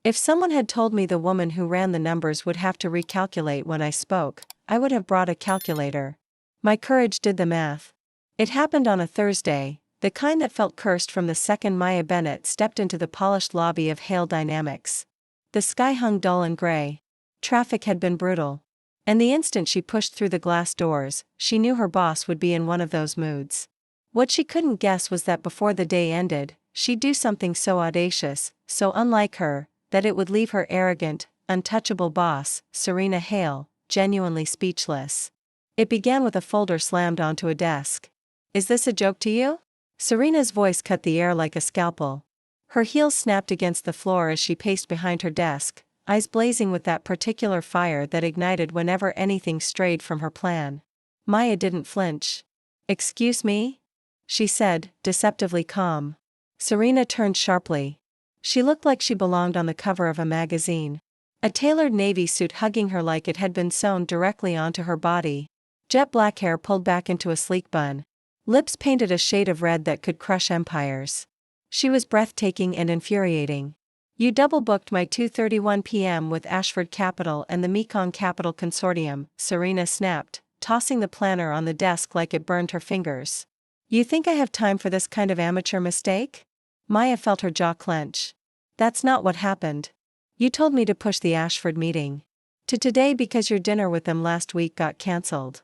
If someone had told me the woman who ran the numbers would have to recalculate when I spoke, I would have brought a calculator. My courage did the math. It happened on a Thursday, the kind that felt cursed from the second Maya Bennett stepped into the polished lobby of Hale Dynamics. The sky hung dull and gray. Traffic had been brutal. And the instant she pushed through the glass doors, she knew her boss would be in one of those moods. What she couldn't guess was that before the day ended, she'd do something so audacious, so unlike her, that it would leave her arrogant, untouchable boss, Serena Hale, genuinely speechless. It began with a folder slammed onto a desk. "Is this a joke to you?" Serena's voice cut the air like a scalpel. Her heels snapped against the floor as she paced behind her desk, eyes blazing with that particular fire that ignited whenever anything strayed from her plan. Maya didn't flinch. "Excuse me?" she said, deceptively calm. Serena turned sharply. She looked like she belonged on the cover of a magazine. A tailored navy suit hugging her like it had been sewn directly onto her body. Jet black hair pulled back into a sleek bun. Lips painted a shade of red that could crush empires. She was breathtaking and infuriating. "You double-booked my 2:31 p.m. with Ashford Capital and the Mekong Capital Consortium," Serena snapped, tossing the planner on the desk like it burned her fingers. "You think I have time for this kind of amateur mistake?" Maya felt her jaw clench. "That's not what happened. You told me to push the Ashford meeting to today because your dinner with them last week got cancelled."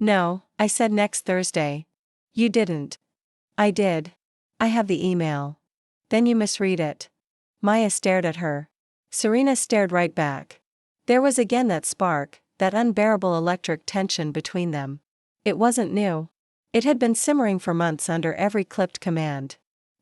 "No, I said next Thursday." "You didn't." "I did. I have the email." "Then you misread it." Maya stared at her. Serena stared right back. There was again that spark, that unbearable electric tension between them. It wasn't new. It had been simmering for months under every clipped command.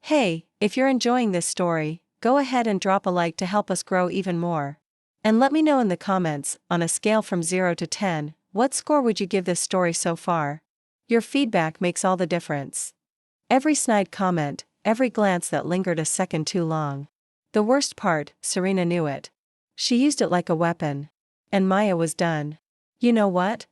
Hey, if you're enjoying this story, go ahead and drop a like to help us grow even more. And let me know in the comments, on a scale from 0 to 10, what score would you give this story so far? Your feedback makes all the difference. Every snide comment, every glance that lingered a second too long. The worst part, Serena knew it. She used it like a weapon. And Maya was done. "You know what?"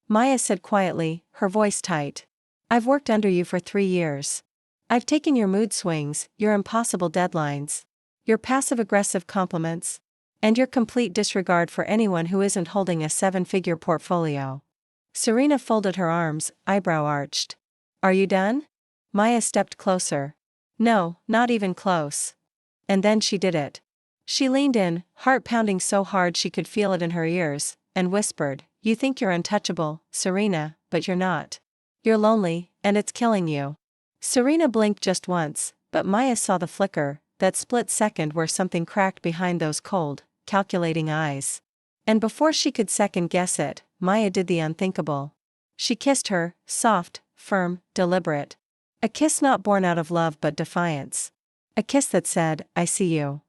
Maya said quietly, her voice tight. "I've worked under you for 3 years. I've taken your mood swings, your impossible deadlines, your passive-aggressive compliments, and your complete disregard for anyone who isn't holding a 7-figure portfolio." Serena folded her arms, eyebrow arched. "Are you done?" Maya stepped closer. "No, not even close." And then she did it. She leaned in, heart pounding so hard she could feel it in her ears, and whispered, "You think you're untouchable, Serena, but you're not. You're lonely, and it's killing you." Serena blinked just once, but Maya saw the flicker, that split second where something cracked behind those cold, calculating eyes. And before she could second-guess it, Maya did the unthinkable. She kissed her, soft, firm, deliberate. A kiss not born out of love but defiance. A kiss that said, "I see you."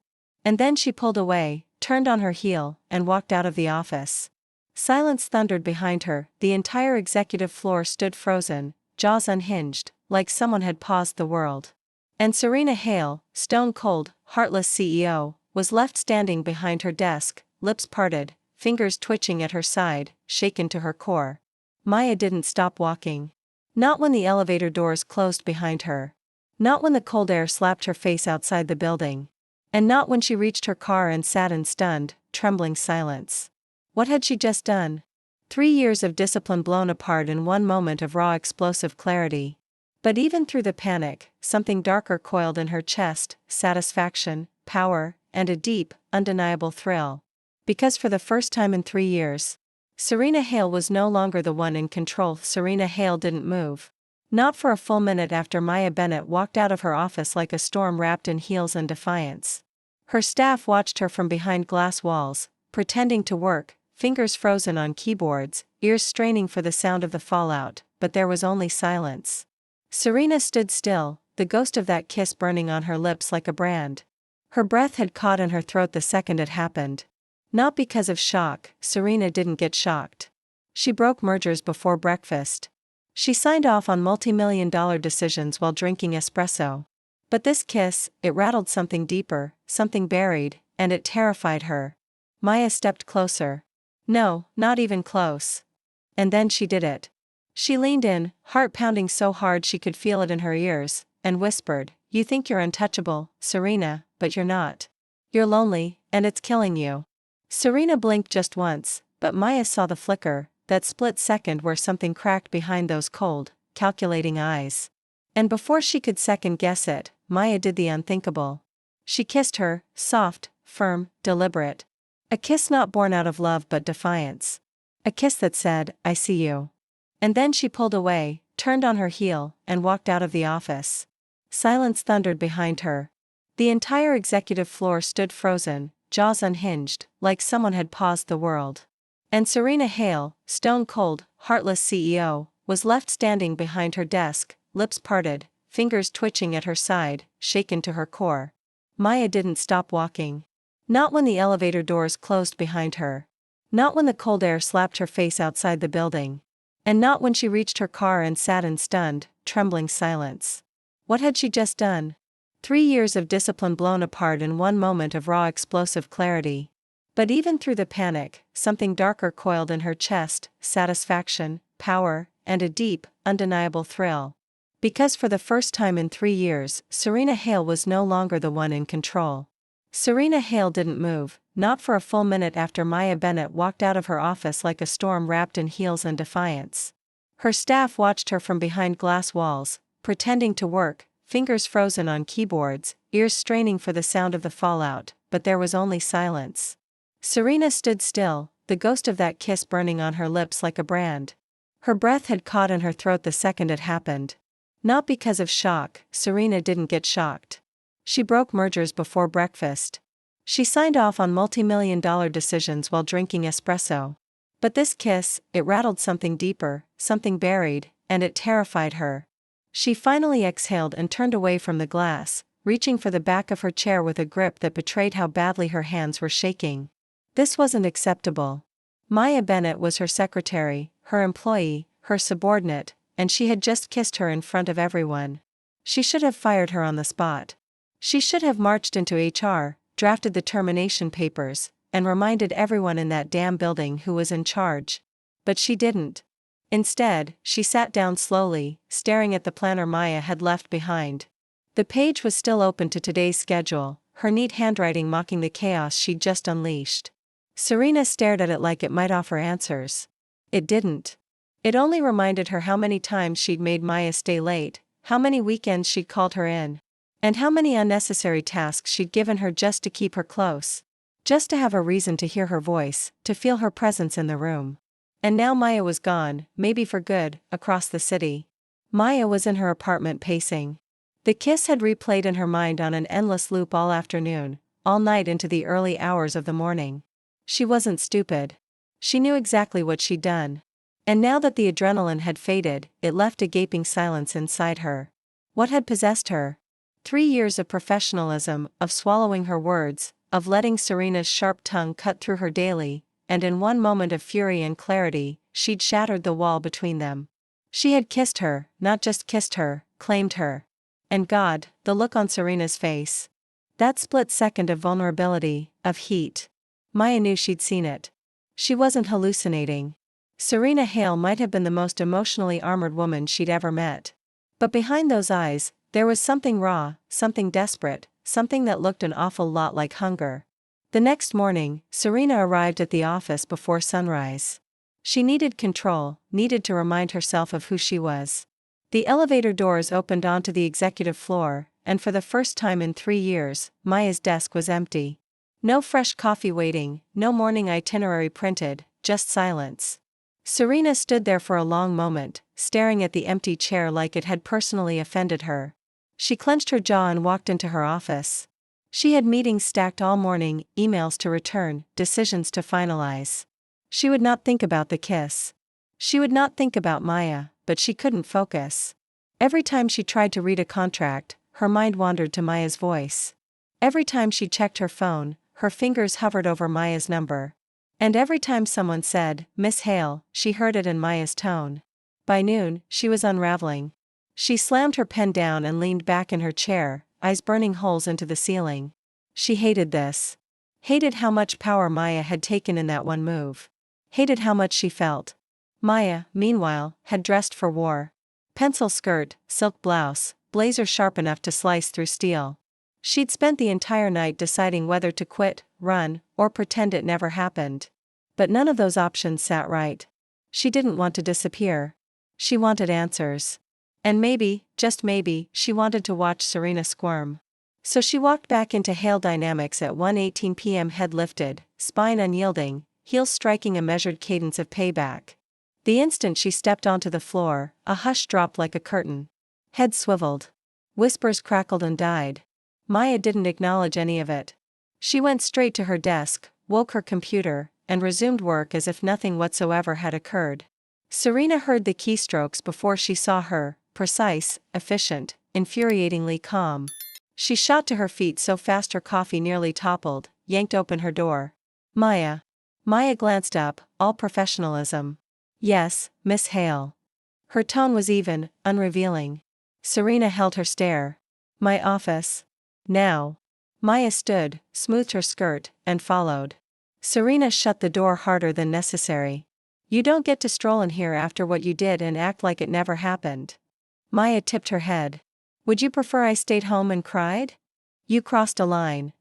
And then she pulled away, turned on her heel, and walked out of the office. Silence thundered behind her, the entire executive floor stood frozen, jaws unhinged, like someone had paused the world. And Serena Hale, stone-cold, heartless CEO, was left standing behind her desk, lips parted, fingers twitching at her side, shaken to her core. Maya didn't stop walking. Not when the elevator doors closed behind her. Not when the cold air slapped her face outside the building. And not when she reached her car and sat in stunned, trembling silence. What had she just done? 3 years of discipline blown apart in one moment of raw explosive clarity. But even through the panic, something darker coiled in her chest, satisfaction, power, and a deep, undeniable thrill. Because for the first time in 3 years, Serena Hale was no longer the one in control. Serena Hale didn't move. Not for a full minute after Maya Bennett walked out of her office like a storm wrapped in heels and defiance. Her staff watched her from behind glass walls, pretending to work, fingers frozen on keyboards, ears straining for the sound of the fallout, but there was only silence. Serena stood still, the ghost of that kiss burning on her lips like a brand. Her breath had caught in her throat the second it happened. Not because of shock, Serena didn't get shocked. She broke mergers before breakfast. She signed off on multi-million-dollar decisions while drinking espresso. But this kiss, it rattled something deeper, something buried, and it terrified her. Maya stepped closer. No, not even close. And then she did it. She leaned in, heart pounding so hard she could feel it in her ears, and whispered, "You think you're untouchable, Serena, but you're not. You're lonely, and it's killing you. Serena blinked just once, but Maya saw the flicker, that split second where something cracked behind those cold, calculating eyes. And before she could second guess it, Maya did the unthinkable. She kissed her, soft, firm, deliberate. A kiss not born out of love but defiance. A kiss that said, I see you. And then she pulled away, turned on her heel, and walked out of the office. Silence thundered behind her. The entire executive floor stood frozen, jaws unhinged, like someone had paused the world. And Serena Hale, stone-cold, heartless CEO, was left standing behind her desk, lips parted, fingers twitching at her side, shaken to her core. Maya didn't stop walking. Not when the elevator doors closed behind her. Not when the cold air slapped her face outside the building. And not when she reached her car and sat in stunned, trembling silence. What had she just done? 3 years of discipline blown apart in one moment of raw explosive clarity. But even through the panic, something darker coiled in her chest, satisfaction, power, and a deep, undeniable thrill. Because for the first time in 3 years, Serena Hale was no longer the one in control. Serena Hale didn't move, not for a full minute after Maya Bennett walked out of her office like a storm wrapped in heels and defiance. Her staff watched her from behind glass walls, pretending to work, fingers frozen on keyboards, ears straining for the sound of the fallout, but there was only silence. Serena stood still, the ghost of that kiss burning on her lips like a brand. Her breath had caught in her throat the second it happened. Not because of shock, Serena didn't get shocked. She broke mergers before breakfast. She signed off on multi-million-dollar decisions while drinking espresso. But this kiss, it rattled something deeper, something buried, and it terrified her. She finally exhaled and turned away from the glass, reaching for the back of her chair with a grip that betrayed how badly her hands were shaking. This wasn't acceptable. Maya Bennett was her secretary, her employee, her subordinate, and she had just kissed her in front of everyone. She should have fired her on the spot. She should have marched into HR, drafted the termination papers, and reminded everyone in that damn building who was in charge. But she didn't. Instead, she sat down slowly, staring at the planner Maya had left behind. The page was still open to today's schedule, her neat handwriting mocking the chaos she'd just unleashed. Serena stared at it like it might offer answers. It didn't. It only reminded her how many times she'd made Maya stay late, how many weekends she'd called her in, and how many unnecessary tasks she'd given her just to keep her close. Just to have a reason to hear her voice, to feel her presence in the room. And now Maya was gone, maybe for good, across the city. Maya was in her apartment pacing. The kiss had replayed in her mind on an endless loop all afternoon, all night into the early hours of the morning. She wasn't stupid. She knew exactly what she'd done. And now that the adrenaline had faded, it left a gaping silence inside her. What had possessed her? 3 years of professionalism, of swallowing her words, of letting Serena's sharp tongue cut through her daily, and in one moment of fury and clarity, she'd shattered the wall between them. She had kissed her, not just kissed her, claimed her. And God, the look on Serena's face. That split second of vulnerability, of heat. Maya knew she'd seen it. She wasn't hallucinating. Serena Hale might have been the most emotionally armored woman she'd ever met. But behind those eyes, there was something raw, something desperate, something that looked an awful lot like hunger. The next morning, Serena arrived at the office before sunrise. She needed control, needed to remind herself of who she was. The elevator doors opened onto the executive floor, and for the first time in 3 years, Maya's desk was empty. No fresh coffee waiting, no morning itinerary printed, just silence. Serena stood there for a long moment, staring at the empty chair like it had personally offended her. She clenched her jaw and walked into her office. She had meetings stacked all morning, emails to return, decisions to finalize. She would not think about the kiss. She would not think about Maya, but she couldn't focus. Every time she tried to read a contract, her mind wandered to Maya's voice. Every time she checked her phone, her fingers hovered over Maya's number. And every time someone said, "Miss Hale," she heard it in Maya's tone. By noon, she was unraveling. She slammed her pen down and leaned back in her chair, eyes burning holes into the ceiling. She hated this. Hated how much power Maya had taken in that one move. Hated how much she felt. Maya, meanwhile, had dressed for war. Pencil skirt, silk blouse, blazer sharp enough to slice through steel. She'd spent the entire night deciding whether to quit, run, or pretend it never happened. But none of those options sat right. She didn't want to disappear. She wanted answers. And maybe, just maybe, she wanted to watch Serena squirm. So she walked back into Hale Dynamics at 1:18 p.m., head lifted, spine unyielding, heels striking a measured cadence of payback. The instant she stepped onto the floor, a hush dropped like a curtain. Head swiveled. Whispers crackled and died. Maya didn't acknowledge any of it. She went straight to her desk, woke her computer, and resumed work as if nothing whatsoever had occurred. Serena heard the keystrokes before she saw her, precise, efficient, infuriatingly calm. She shot to her feet so fast her coffee nearly toppled, yanked open her door. Maya. Maya glanced up, all professionalism. Yes, Miss Hale. Her tone was even, unrevealing. Serena held her stare. My office. Now. Maya stood, smoothed her skirt, and followed. Serena shut the door harder than necessary. You don't get to stroll in here after what you did and act like it never happened. Maya tipped her head. Would you prefer I stayed home and cried? You crossed a line.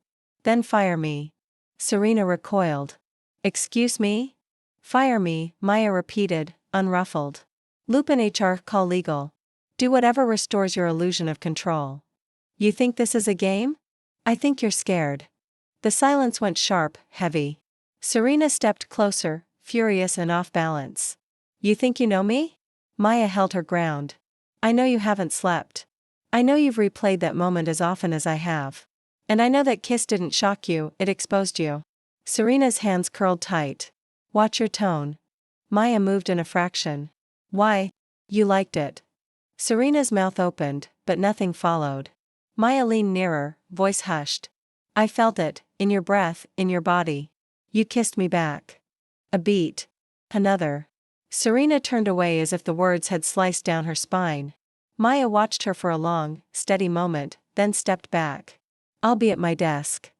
Then fire me. Serena recoiled. Excuse me? Fire me, Maya repeated, unruffled. Loop in HR, call legal. Do whatever restores your illusion of control. You think this is a game? I think you're scared. The silence went sharp, heavy. Serena stepped closer, furious and off balance. You think you know me? Maya held her ground. I know you haven't slept. I know you've replayed that moment as often as I have. And I know that kiss didn't shock you, it exposed you. Serena's hands curled tight. Watch your tone. Maya moved in a fraction. Why? You liked it. Serena's mouth opened, but nothing followed. Maya leaned nearer, voice hushed. I felt it, in your breath, in your body. You kissed me back. A beat. Another. Serena turned away as if the words had sliced down her spine. Maya watched her for a long, steady moment, then stepped back. I'll be at my desk.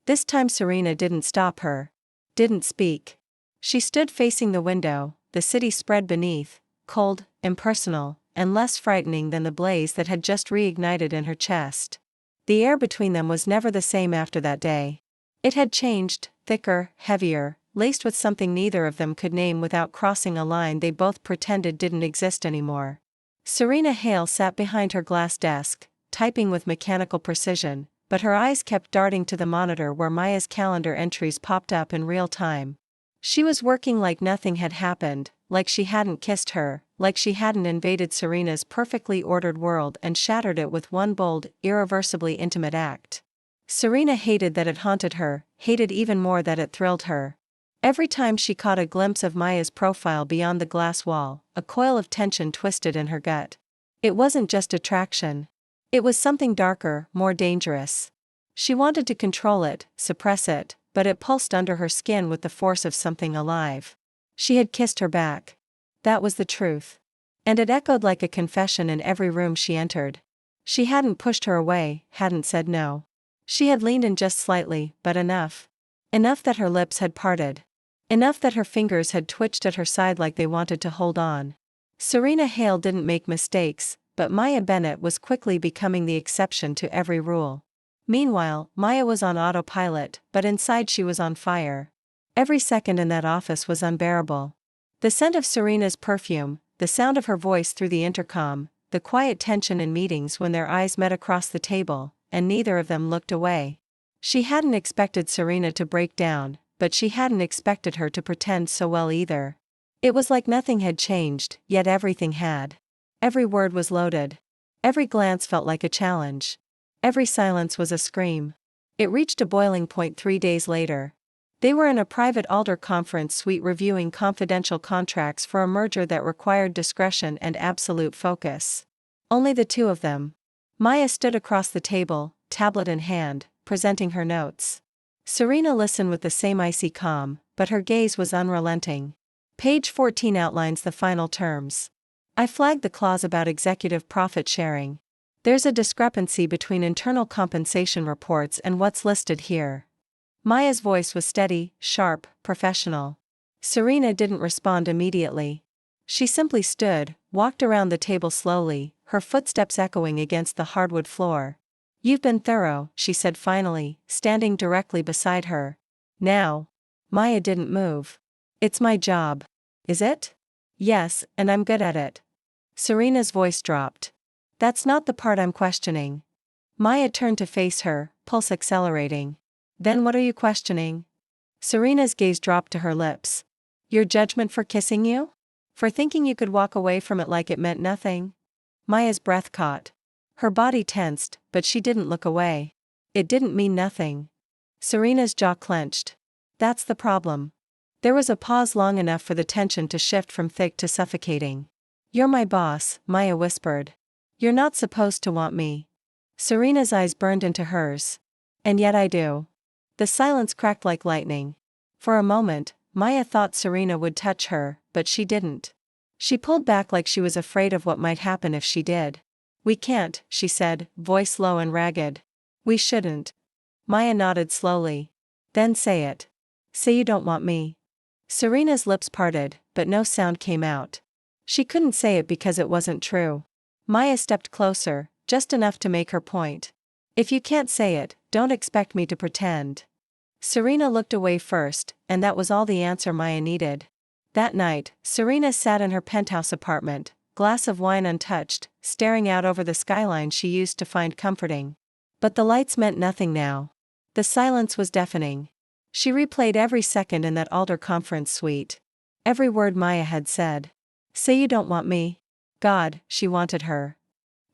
This time Serena didn't stop her. Didn't speak. She stood facing the window, the city spread beneath, cold, impersonal, and less frightening than the blaze that had just reignited in her chest. The air between them was never the same after that day. It had changed, thicker, heavier, laced with something neither of them could name without crossing a line they both pretended didn't exist anymore. Serena Hale sat behind her glass desk, typing with mechanical precision, but her eyes kept darting to the monitor where Maya's calendar entries popped up in real time. She was working like nothing had happened, like she hadn't kissed her, like she hadn't invaded Serena's perfectly ordered world and shattered it with one bold, irreversibly intimate act. Serena hated that it haunted her, hated even more that it thrilled her. Every time she caught a glimpse of Maya's profile beyond the glass wall, a coil of tension twisted in her gut. It wasn't just attraction. It was something darker, more dangerous. She wanted to control it, suppress it, but it pulsed under her skin with the force of something alive. She had kissed her back. That was the truth. And it echoed like a confession in every room she entered. She hadn't pushed her away, hadn't said no. She had leaned in just slightly, but enough. Enough that her lips had parted. Enough that her fingers had twitched at her side like they wanted to hold on. Serena Hale didn't make mistakes, but Maya Bennett was quickly becoming the exception to every rule. Meanwhile, Maya was on autopilot, but inside she was on fire. Every second in that office was unbearable. The scent of Serena's perfume, the sound of her voice through the intercom, the quiet tension in meetings when their eyes met across the table, and neither of them looked away. She hadn't expected Serena to break down, but she hadn't expected her to pretend so well either. It was like nothing had changed, yet everything had. Every word was loaded. Every glance felt like a challenge. Every silence was a scream. It reached a boiling point 3 days later. They were in a private Alder conference suite reviewing confidential contracts for a merger that required discretion and absolute focus. Only the two of them. Maya stood across the table, tablet in hand, presenting her notes. Serena listened with the same icy calm, but her gaze was unrelenting. Page 14 outlines the final terms. I flagged the clause about executive profit sharing. There's a discrepancy between internal compensation reports and what's listed here. Maya's voice was steady, sharp, professional. Serena didn't respond immediately. She simply stood, walked around the table slowly, her footsteps echoing against the hardwood floor. You've been thorough, she said finally, standing directly beside her. Now. Maya didn't move. It's my job. Is it? Yes, and I'm good at it. Serena's voice dropped. That's not the part I'm questioning. Maya turned to face her, pulse accelerating. Then what are you questioning? Serena's gaze dropped to her lips. Your judgment for kissing you? For thinking you could walk away from it like it meant nothing? Maya's breath caught. Her body tensed, but she didn't look away. It didn't mean nothing. Serena's jaw clenched. That's the problem. There was a pause long enough for the tension to shift from thick to suffocating. You're my boss, Maya whispered. You're not supposed to want me. Serena's eyes burned into hers. And yet I do. The silence cracked like lightning. For a moment, Maya thought Serena would touch her, but she didn't. She pulled back like she was afraid of what might happen if she did. We can't, she said, voice low and ragged. We shouldn't. Maya nodded slowly. Then say it. Say you don't want me. Serena's lips parted, but no sound came out. She couldn't say it because it wasn't true. Maya stepped closer, just enough to make her point. If you can't say it, don't expect me to pretend. Serena looked away first, and that was all the answer Maya needed. That night, Serena sat in her penthouse apartment, glass of wine untouched, staring out over the skyline she used to find comforting. But the lights meant nothing now. The silence was deafening. She replayed every second in that altar conference suite. Every word Maya had said. Say you don't want me. God, she wanted her.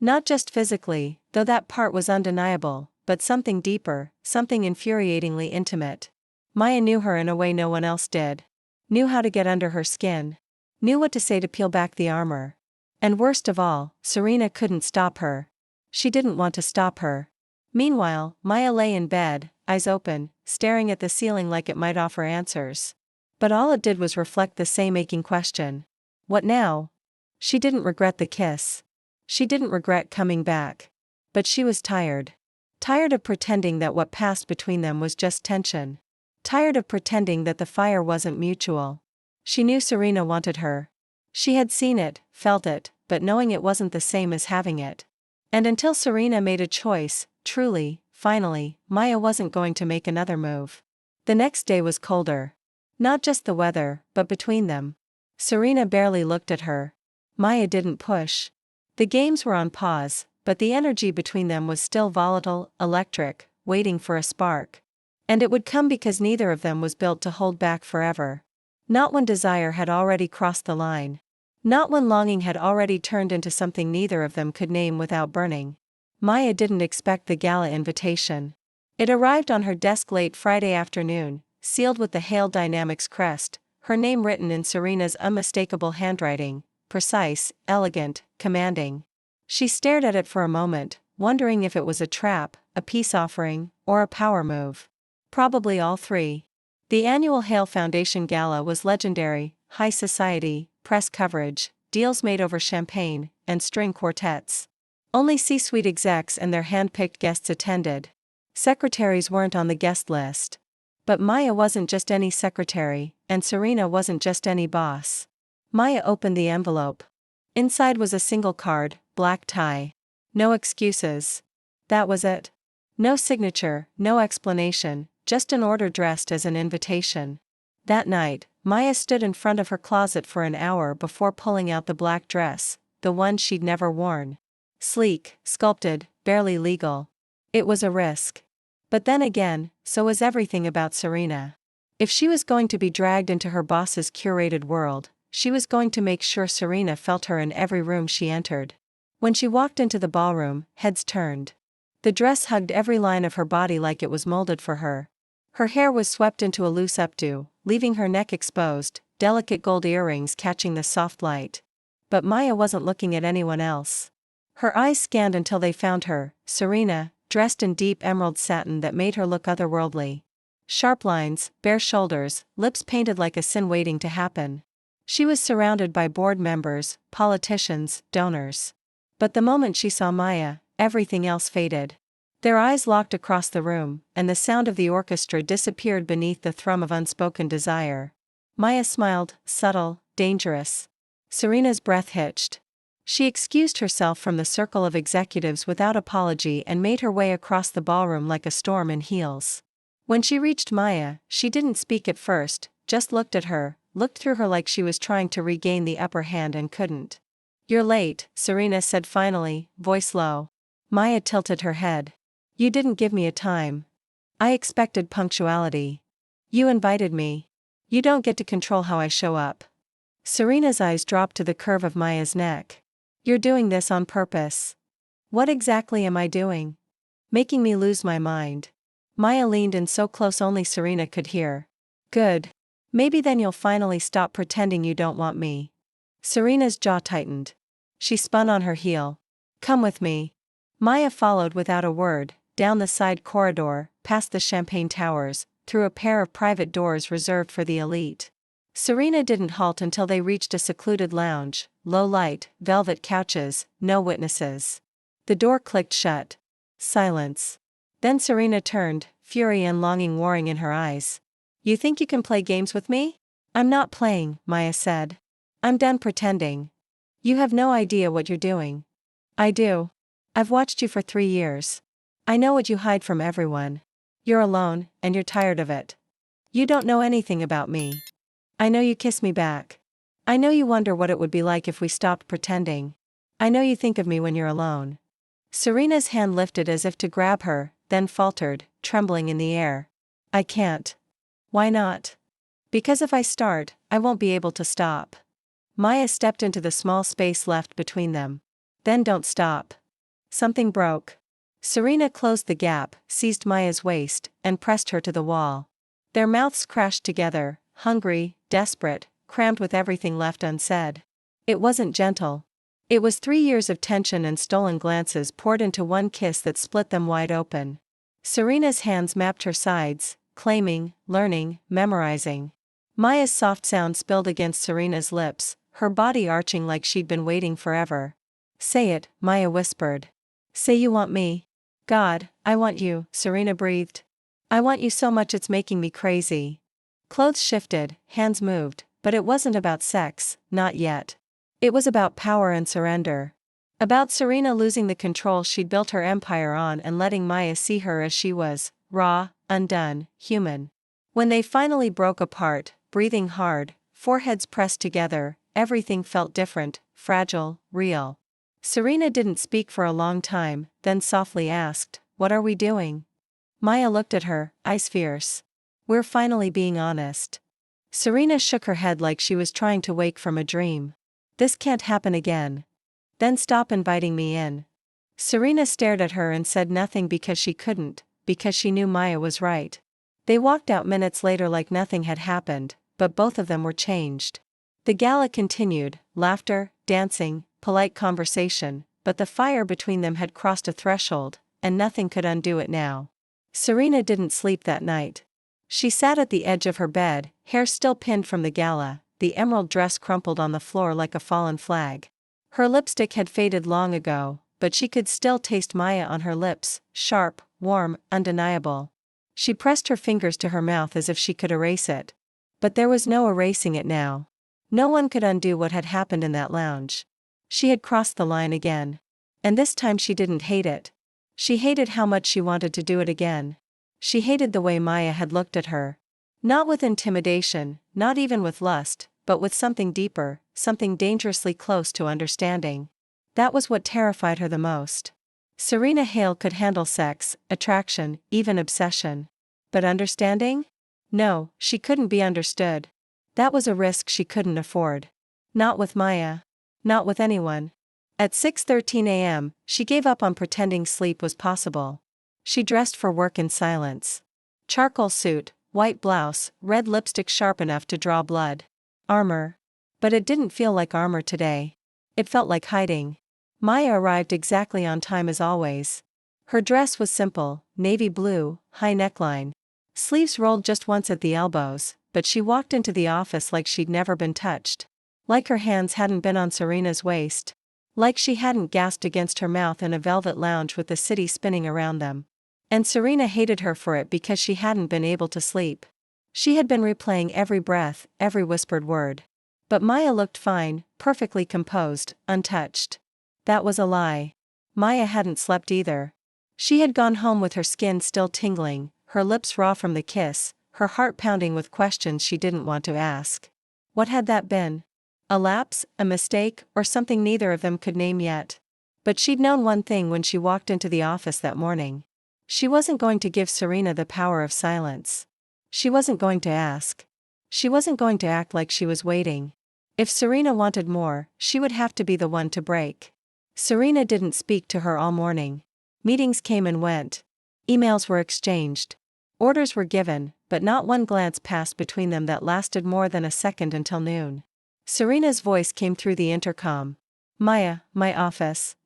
Not just physically, though that part was undeniable, but something deeper, something infuriatingly intimate. Maya knew her in a way no one else did. Knew how to get under her skin. Knew what to say to peel back the armor. And worst of all, Serena couldn't stop her. She didn't want to stop her. Meanwhile, Maya lay in bed, eyes open, staring at the ceiling like it might offer answers. But all it did was reflect the same aching question. What now? She didn't regret the kiss. She didn't regret coming back. But she was tired. Tired of pretending that what passed between them was just tension. Tired of pretending that the fire wasn't mutual. She knew Serena wanted her. She had seen it, felt it, but knowing it wasn't the same as having it. And until Serena made a choice, truly, finally, Maya wasn't going to make another move. The next day was colder. Not just the weather, but between them. Serena barely looked at her. Maya didn't push. The games were on pause, but the energy between them was still volatile, electric, waiting for a spark. And it would come because neither of them was built to hold back forever. Not when desire had already crossed the line. Not when longing had already turned into something neither of them could name without burning. Maya didn't expect the gala invitation. It arrived on her desk late Friday afternoon, sealed with the Hale Dynamics crest, her name written in Serena's unmistakable handwriting, precise, elegant, commanding. She stared at it for a moment, wondering if it was a trap, a peace offering, or a power move. Probably all three. The annual Hale Foundation Gala was legendary, high society, press coverage, deals made over champagne, and string quartets. Only C-suite execs and their hand-picked guests attended. Secretaries weren't on the guest list. But Maya wasn't just any secretary, and Serena wasn't just any boss. Maya opened the envelope. Inside was a single card, black tie. No excuses. That was it. No signature, no explanation, just an order dressed as an invitation. That night, Maya stood in front of her closet for an hour before pulling out the black dress, the one she'd never worn. Sleek, sculpted, barely legal. It was a risk. But then again, so was everything about Serena. If she was going to be dragged into her boss's curated world, she was going to make sure Serena felt her in every room she entered. When she walked into the ballroom, heads turned. The dress hugged every line of her body like it was molded for her. Her hair was swept into a loose updo, leaving her neck exposed, delicate gold earrings catching the soft light. But Maya wasn't looking at anyone else. Her eyes scanned until they found her, Serena, dressed in deep emerald satin that made her look otherworldly. Sharp lines, bare shoulders, lips painted like a sin waiting to happen. She was surrounded by board members, politicians, donors. But the moment she saw Maya, everything else faded. Their eyes locked across the room, and the sound of the orchestra disappeared beneath the thrum of unspoken desire. Maya smiled, subtle, dangerous. Serena's breath hitched. She excused herself from the circle of executives without apology and made her way across the ballroom like a storm in heels. When she reached Maya, she didn't speak at first, just looked at her, looked through her like she was trying to regain the upper hand and couldn't. "You're late," Serena said finally, voice low. Maya tilted her head. "You didn't give me a time. I expected punctuality. You invited me. You don't get to control how I show up." Serena's eyes dropped to the curve of Maya's neck. "You're doing this on purpose." "What exactly am I doing?" "Making me lose my mind." Maya leaned in so close only Serena could hear. "Good. Maybe then you'll finally stop pretending you don't want me." Serena's jaw tightened. She spun on her heel. "Come with me." Maya followed without a word, down the side corridor, past the champagne towers, through a pair of private doors reserved for the elite. Serena didn't halt until they reached a secluded lounge, low light, velvet couches, no witnesses. The door clicked shut. Silence. Then Serena turned, fury and longing warring in her eyes. "You think you can play games with me?" "I'm not playing," Maya said. "I'm done pretending. You have no idea what you're doing." "I do. I've watched you for 3 years. I know what you hide from everyone. You're alone, and you're tired of it. You don't know anything about me. I know you kiss me back. I know you wonder what it would be like if we stopped pretending. I know you think of me when you're alone." Serena's hand lifted as if to grab her, then faltered, trembling in the air. "I can't." "Why not?" "Because if I start, I won't be able to stop." Maya stepped into the small space left between them. "Then don't stop." Something broke. Serena closed the gap, seized Maya's waist, and pressed her to the wall. Their mouths crashed together, hungry, desperate, crammed with everything left unsaid. It wasn't gentle. It was 3 years of tension and stolen glances poured into one kiss that split them wide open. Serena's hands mapped her sides, claiming, learning, memorizing. Maya's soft sound spilled against Serena's lips, her body arching like she'd been waiting forever. "Say it," Maya whispered. "Say you want me." "God, I want you," Serena breathed. "I want you so much it's making me crazy." Clothes shifted, hands moved, but it wasn't about sex, not yet. It was about power and surrender. About Serena losing the control she'd built her empire on and letting Maya see her as she was, raw, undone, human. When they finally broke apart, breathing hard, foreheads pressed together, everything felt different, fragile, real. Serena didn't speak for a long time, then softly asked, "What are we doing?" Maya looked at her, eyes fierce. "We're finally being honest." Serena shook her head like she was trying to wake from a dream. "This can't happen again." "Then stop inviting me in." Serena stared at her and said nothing because she couldn't, because she knew Maya was right. They walked out minutes later like nothing had happened, but both of them were changed. The gala continued, laughter, dancing, polite conversation, but the fire between them had crossed a threshold, and nothing could undo it now. Serena didn't sleep that night. She sat at the edge of her bed, hair still pinned from the gala, the emerald dress crumpled on the floor like a fallen flag. Her lipstick had faded long ago, but she could still taste Maya on her lips, sharp, warm, undeniable. She pressed her fingers to her mouth as if she could erase it. But there was no erasing it now. No one could undo what had happened in that lounge. She had crossed the line again. And this time she didn't hate it. She hated how much she wanted to do it again. She hated the way Maya had looked at her. Not with intimidation, not even with lust, but with something deeper, something dangerously close to understanding. That was what terrified her the most. Serena Hale could handle sex, attraction, even obsession. But understanding? No, she couldn't be understood. That was a risk she couldn't afford. Not with Maya. Not with anyone. At 6:13 a.m., she gave up on pretending sleep was possible. She dressed for work in silence. Charcoal suit, white blouse, red lipstick sharp enough to draw blood. Armor. But it didn't feel like armor today. It felt like hiding. Maya arrived exactly on time as always. Her dress was simple, navy blue, high neckline. Sleeves rolled just once at the elbows, but she walked into the office like she'd never been touched. Like her hands hadn't been on Serena's waist. Like she hadn't gasped against her mouth in a velvet lounge with the city spinning around them. And Serena hated her for it because she hadn't been able to sleep. She had been replaying every breath, every whispered word. But Maya looked fine, perfectly composed, untouched. That was a lie. Maya hadn't slept either. She had gone home with her skin still tingling, her lips raw from the kiss, her heart pounding with questions she didn't want to ask. What had that been? A lapse, a mistake, or something neither of them could name yet? But she'd known one thing when she walked into the office that morning. She wasn't going to give Serena the power of silence. She wasn't going to ask. She wasn't going to act like she was waiting. If Serena wanted more, she would have to be the one to break. Serena didn't speak to her all morning. Meetings came and went. Emails were exchanged. Orders were given, but not one glance passed between them that lasted more than a second until noon. Serena's voice came through the intercom. Maya, my office.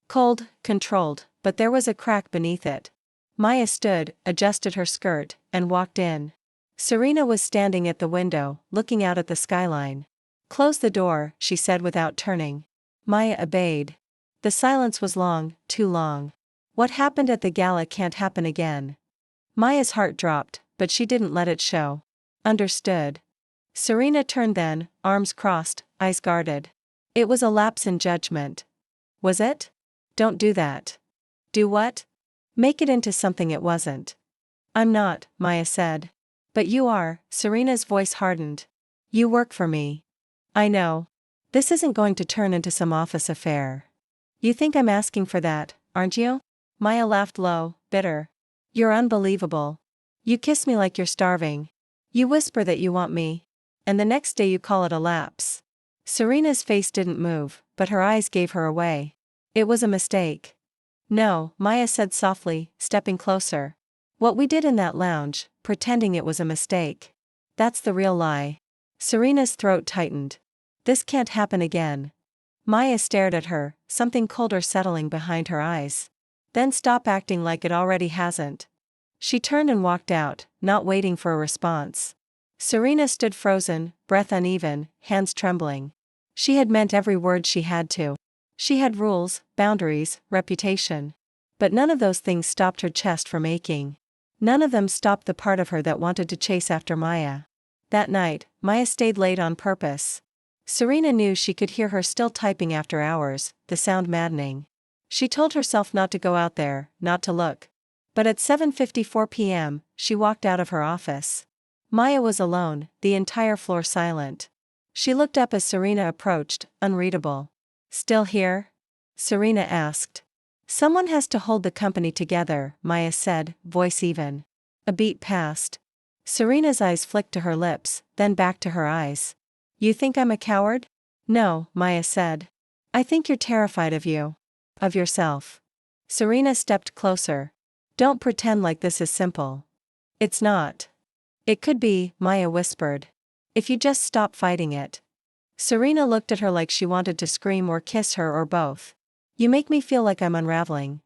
Cold, controlled, but there was a crack beneath it. Maya stood, adjusted her skirt, and walked in. Serena was standing at the window, looking out at the skyline. Close the door, she said without turning. Maya obeyed. The silence was long, too long. What happened at the gala can't happen again. Maya's heart dropped, but she didn't let it show. Understood. Serena turned then, arms crossed, eyes guarded. It was a lapse in judgment. Was it? Don't do that. Do what? Make it into something it wasn't. I'm not, Maya said. But you are, Serena's voice hardened. You work for me. I know. This isn't going to turn into some office affair. You think I'm asking for that, aren't you? Maya laughed low, bitter. You're unbelievable. You kiss me like you're starving. You whisper that you want me. And the next day you call it a lapse. Serena's face didn't move, but her eyes gave her away. It was a mistake. No, Maya said softly, stepping closer. What we did in that lounge, pretending it was a mistake. That's the real lie. Serena's throat tightened. This can't happen again. Maya stared at her, something colder settling behind her eyes. Then stop acting like it already hasn't. She turned and walked out, not waiting for a response. Serena stood frozen, breath uneven, hands trembling. She had meant every word she had to. She had rules, boundaries, reputation. But none of those things stopped her chest from aching. None of them stopped the part of her that wanted to chase after Maya. That night, Maya stayed late on purpose. Serena knew she could hear her still typing after hours, the sound maddening. She told herself not to go out there, not to look. But at 7:54 p.m., she walked out of her office. Maya was alone, the entire floor silent. She looked up as Serena approached, unreadable. Still here? Serena asked. Someone has to hold the company together, Maya said, voice even. A beat passed. Serena's eyes flicked to her lips, then back to her eyes. You think I'm a coward? No, Maya said. I think you're terrified of you. Of yourself. Serena stepped closer. Don't pretend like this is simple. It's not. It could be, Maya whispered. If you just stop fighting it. Serena looked at her like she wanted to scream or kiss her or both. You make me feel like I'm unraveling.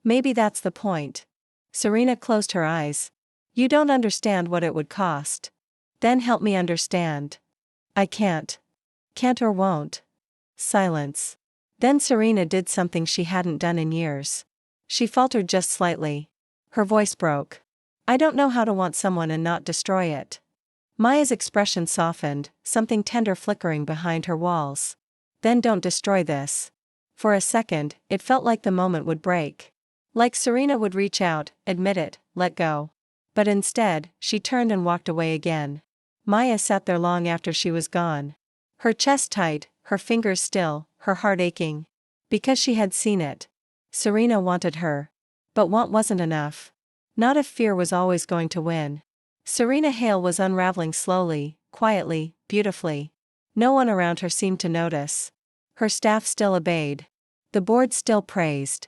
Maybe that's the point. Serena closed her eyes. You don't understand what it would cost. Then help me understand. I can't. Can't or won't. Silence. Then Serena did something she hadn't done in years. She faltered just slightly. Her voice broke. I don't know how to want someone and not destroy it. Maya's expression softened, something tender flickering behind her walls. Then don't destroy this. For a second, it felt like the moment would break. Like Serena would reach out, admit it, let go. But instead, she turned and walked away again. Maya sat there long after she was gone. Her chest tight, her fingers still, her heart aching. Because she had seen it. Serena wanted her. But want wasn't enough. Not if fear was always going to win. Serena Hale was unraveling slowly, quietly, beautifully. No one around her seemed to notice. Her staff still obeyed. The board still praised.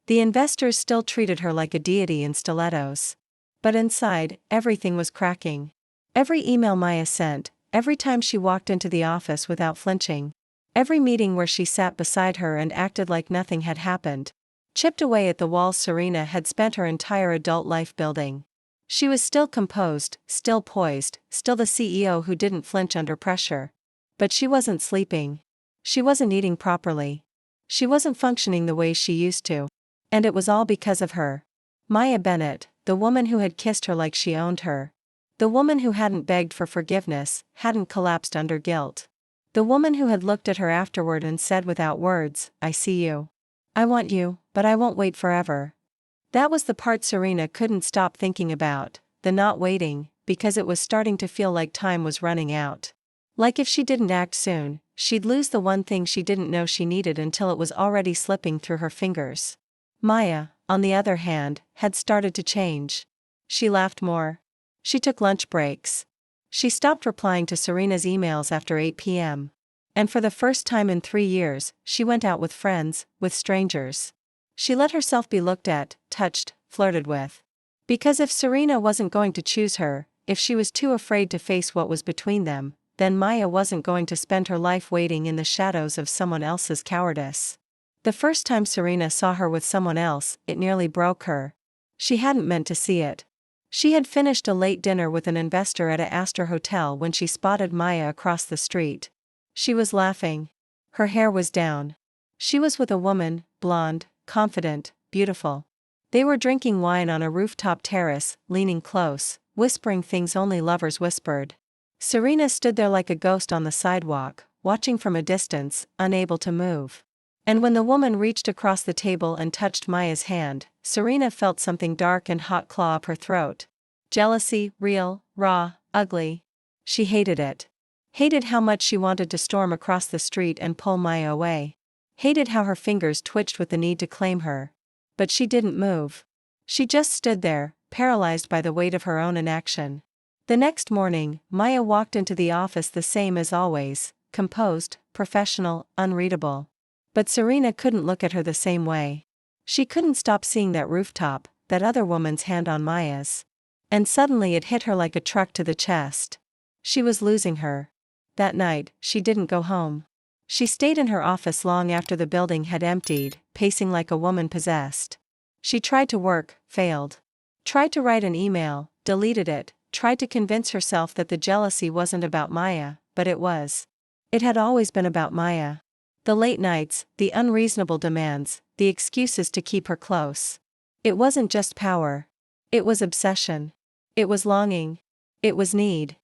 The investors still treated her like a deity in stilettos. But inside, everything was cracking. Every email Maya sent, every time she walked into the office without flinching. Every meeting where she sat beside her and acted like nothing had happened. Chipped away at the walls Serena had spent her entire adult life building. She was still composed, still poised, still the CEO who didn't flinch under pressure. But she wasn't sleeping. She wasn't eating properly. She wasn't functioning the way she used to. And it was all because of her. Maya Bennett, the woman who had kissed her like she owned her. The woman who hadn't begged for forgiveness, hadn't collapsed under guilt. The woman who had looked at her afterward and said without words, I see you. I want you, but I won't wait forever. That was the part Serena couldn't stop thinking about, the not waiting, because it was starting to feel like time was running out. Like if she didn't act soon, she'd lose the one thing she didn't know she needed until it was already slipping through her fingers. Maya, on the other hand, had started to change. She laughed more. She took lunch breaks. She stopped replying to Serena's emails after 8 p.m. And for the first time in 3 years, she went out with friends, with strangers. She let herself be looked at, touched, flirted with. Because if Serena wasn't going to choose her, if she was too afraid to face what was between them, then Maya wasn't going to spend her life waiting in the shadows of someone else's cowardice. The first time Serena saw her with someone else, it nearly broke her. She hadn't meant to see it. She had finished a late dinner with an investor at a Astor hotel when she spotted Maya across the street. She was laughing. Her hair was down. She was with a woman, blonde, confident, beautiful. They were drinking wine on a rooftop terrace, leaning close, whispering things only lovers whispered. Serena stood there like a ghost on the sidewalk, watching from a distance, unable to move. And when the woman reached across the table and touched Maya's hand, Serena felt something dark and hot claw up her throat. Jealousy, real, raw, ugly. She hated it. Hated how much she wanted to storm across the street and pull Maya away. Hated how her fingers twitched with the need to claim her. But she didn't move. She just stood there, paralyzed by the weight of her own inaction. The next morning, Maya walked into the office the same as always, composed, professional, unreadable. But Serena couldn't look at her the same way. She couldn't stop seeing that rooftop, that other woman's hand on Maya's. And suddenly it hit her like a truck to the chest. She was losing her. That night, she didn't go home. She stayed in her office long after the building had emptied, pacing like a woman possessed. She tried to work, failed. Tried to write an email, deleted it, tried to convince herself that the jealousy wasn't about Maya, but it was. It had always been about Maya. The late nights, the unreasonable demands, the excuses to keep her close. It wasn't just power. It was obsession. It was longing. It was need.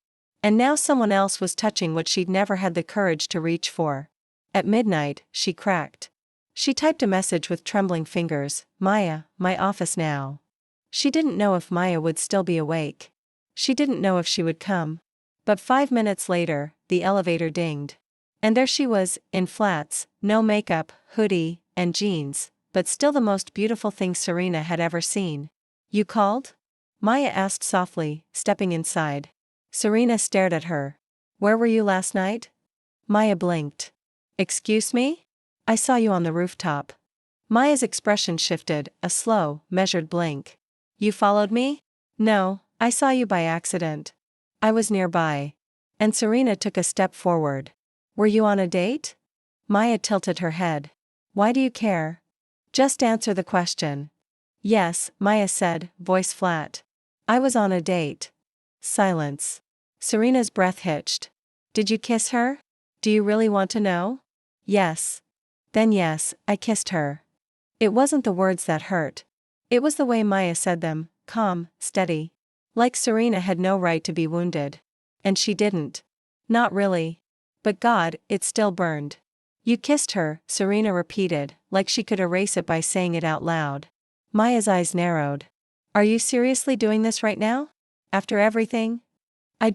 And now someone else was touching what she'd never had the courage to reach for. At midnight, she cracked. She typed a message with trembling fingers, Maya, my office now. She didn't know if Maya would still be awake. She didn't know if she would come. But 5 minutes later, the elevator dinged. And there she was, in flats, no makeup, hoodie, and jeans, but still the most beautiful thing Serena had ever seen. You called? Maya asked softly, stepping inside. Serena stared at her. Where were you last night? Maya blinked. Excuse me? I saw you on the rooftop. Maya's expression shifted, a slow, measured blink. You followed me? No, I saw you by accident. I was nearby. And Serena took a step forward. Were you on a date? Maya tilted her head. Why do you care? Just answer the question. Yes, Maya said, voice flat. I was on a date. Silence. Serena's breath hitched. Did you kiss her? Do you really want to know? Yes. Then yes, I kissed her. It wasn't the words that hurt. It was the way Maya said them, calm, steady. Like Serena had no right to be wounded. And she didn't. Not really. But God, it still burned. You kissed her, Serena repeated, like she could erase it by saying it out loud. Maya's eyes narrowed. Are you seriously doing this right now? After everything? I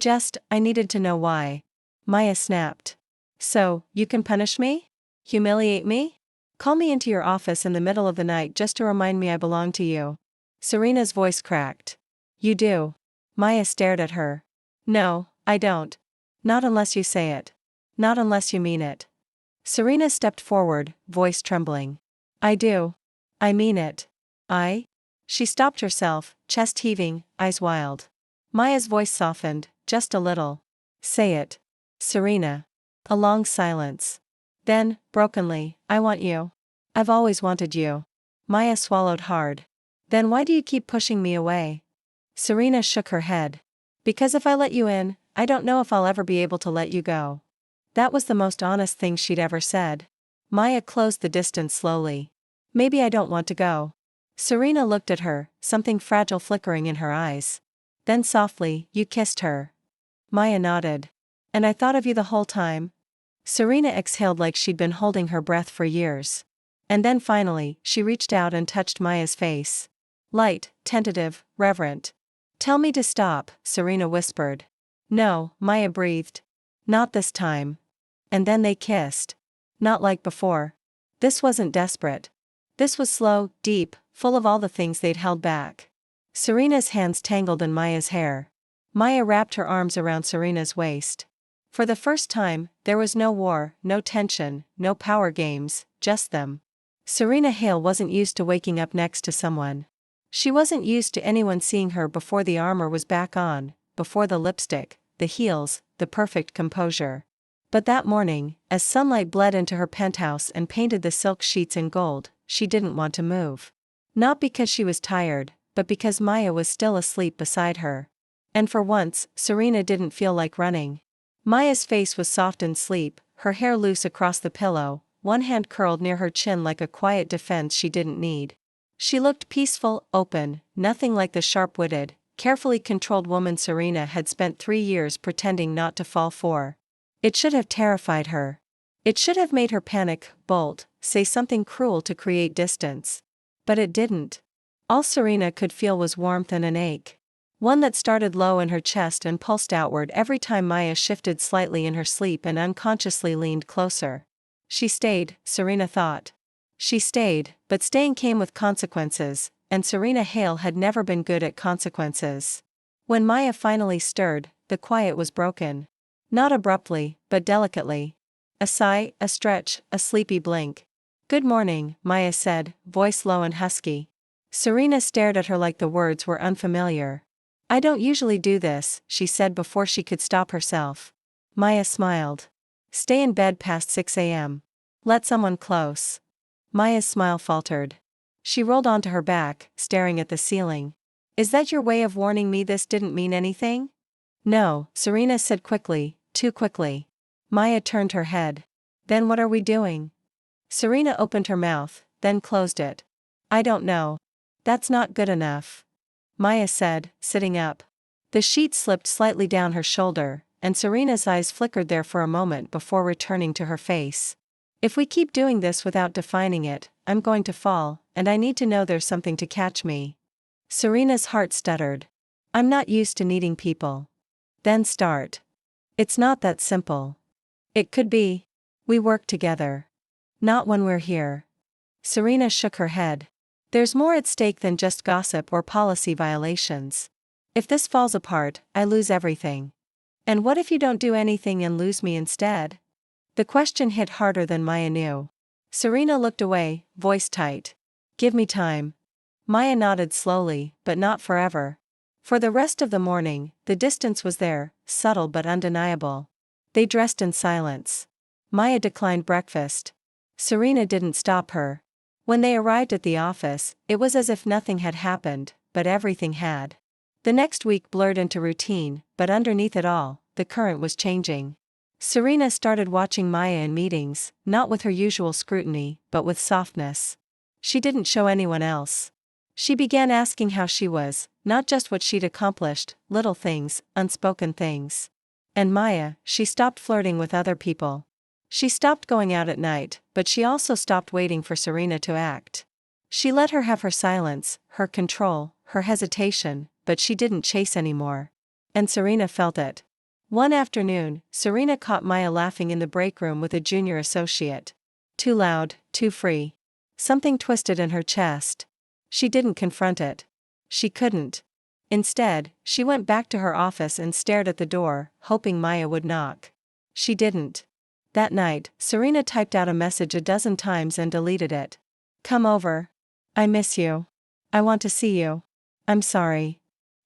needed to know why. Maya snapped. So, you can punish me? Humiliate me? Call me into your office in the middle of the night just to remind me I belong to you. Serena's voice cracked. You do. Maya stared at her. No, I don't. Not unless you say it. Not unless you mean it. Serena stepped forward, voice trembling. I do. I mean it. I? She stopped herself, chest heaving, eyes wild. Maya's voice softened, just a little. Say it. Serena. A long silence. Then, brokenly, I want you. I've always wanted you. Maya swallowed hard. Then why do you keep pushing me away? Serena shook her head. Because if I let you in, I don't know if I'll ever be able to let you go. That was the most honest thing she'd ever said. Maya closed the distance slowly. Maybe I don't want to go. Serena looked at her, something fragile flickering in her eyes. Then softly, you kissed her. Maya nodded. And I thought of you the whole time. Serena exhaled like she'd been holding her breath for years. And then finally, she reached out and touched Maya's face. Light, tentative, reverent. "Tell me to stop," Serena whispered. "No," Maya breathed. "Not this time." And then they kissed. Not like before. This wasn't desperate. This was slow, deep, full of all the things they'd held back. Serena's hands tangled in Maya's hair. Maya wrapped her arms around Serena's waist. For the first time, there was no war, no tension, no power games, just them. Serena Hale wasn't used to waking up next to someone. She wasn't used to anyone seeing her before the armor was back on, before the lipstick, the heels, the perfect composure. But that morning, as sunlight bled into her penthouse and painted the silk sheets in gold, she didn't want to move. Not because she was tired, but because Maya was still asleep beside her. And for once, Serena didn't feel like running. Maya's face was soft in sleep, her hair loose across the pillow, one hand curled near her chin like a quiet defense she didn't need. She looked peaceful, open, nothing like the sharp-witted, carefully controlled woman Serena had spent 3 years pretending not to fall for. It should have terrified her. It should have made her panic, bolt, say something cruel to create distance. But it didn't. All Serena could feel was warmth and an ache. One that started low in her chest and pulsed outward every time Maya shifted slightly in her sleep and unconsciously leaned closer. She stayed, Serena thought. She stayed, but staying came with consequences, and Serena Hale had never been good at consequences. When Maya finally stirred, the quiet was broken. Not abruptly, but delicately. A sigh, a stretch, a sleepy blink. "Good morning," Maya said, voice low and husky. Serena stared at her like the words were unfamiliar. "I don't usually do this," she said before she could stop herself. Maya smiled. "Stay in bed past 6 a.m. Let someone close." Maya's smile faltered. She rolled onto her back, staring at the ceiling. "Is that your way of warning me this didn't mean anything?" "No," Serena said quickly, too quickly. Maya turned her head. "Then what are we doing?" Serena opened her mouth, then closed it. "I don't know. That's not good enough," Maya said, sitting up. The sheet slipped slightly down her shoulder, and Serena's eyes flickered there for a moment before returning to her face. "If we keep doing this without defining it, I'm going to fall, and I need to know there's something to catch me." Serena's heart stuttered. "I'm not used to needing people." "Then start." "It's not that simple." "It could be. We work together." "Not when we're here." Serena shook her head. "There's more at stake than just gossip or policy violations. If this falls apart, I lose everything." "And what if you don't do anything and lose me instead?" The question hit harder than Maya knew. Serena looked away, voice tight. "Give me time." Maya nodded slowly, but not forever. For the rest of the morning, the distance was there, subtle but undeniable. They dressed in silence. Maya declined breakfast. Serena didn't stop her. When they arrived at the office, it was as if nothing had happened, but everything had. The next week blurred into routine, but underneath it all, the current was changing. Serena started watching Maya in meetings, not with her usual scrutiny, but with softness. She didn't show anyone else. She began asking how she was, not just what she'd accomplished, little things, unspoken things. And Maya, she stopped flirting with other people. She stopped going out at night, but she also stopped waiting for Serena to act. She let her have her silence, her control, her hesitation, but she didn't chase anymore. And Serena felt it. One afternoon, Serena caught Maya laughing in the break room with a junior associate. Too loud, too free. Something twisted in her chest. She didn't confront it. She couldn't. Instead, she went back to her office and stared at the door, hoping Maya would knock. She didn't. That night, Serena typed out a message a dozen times and deleted it. "Come over. I miss you. I want to see you. I'm sorry."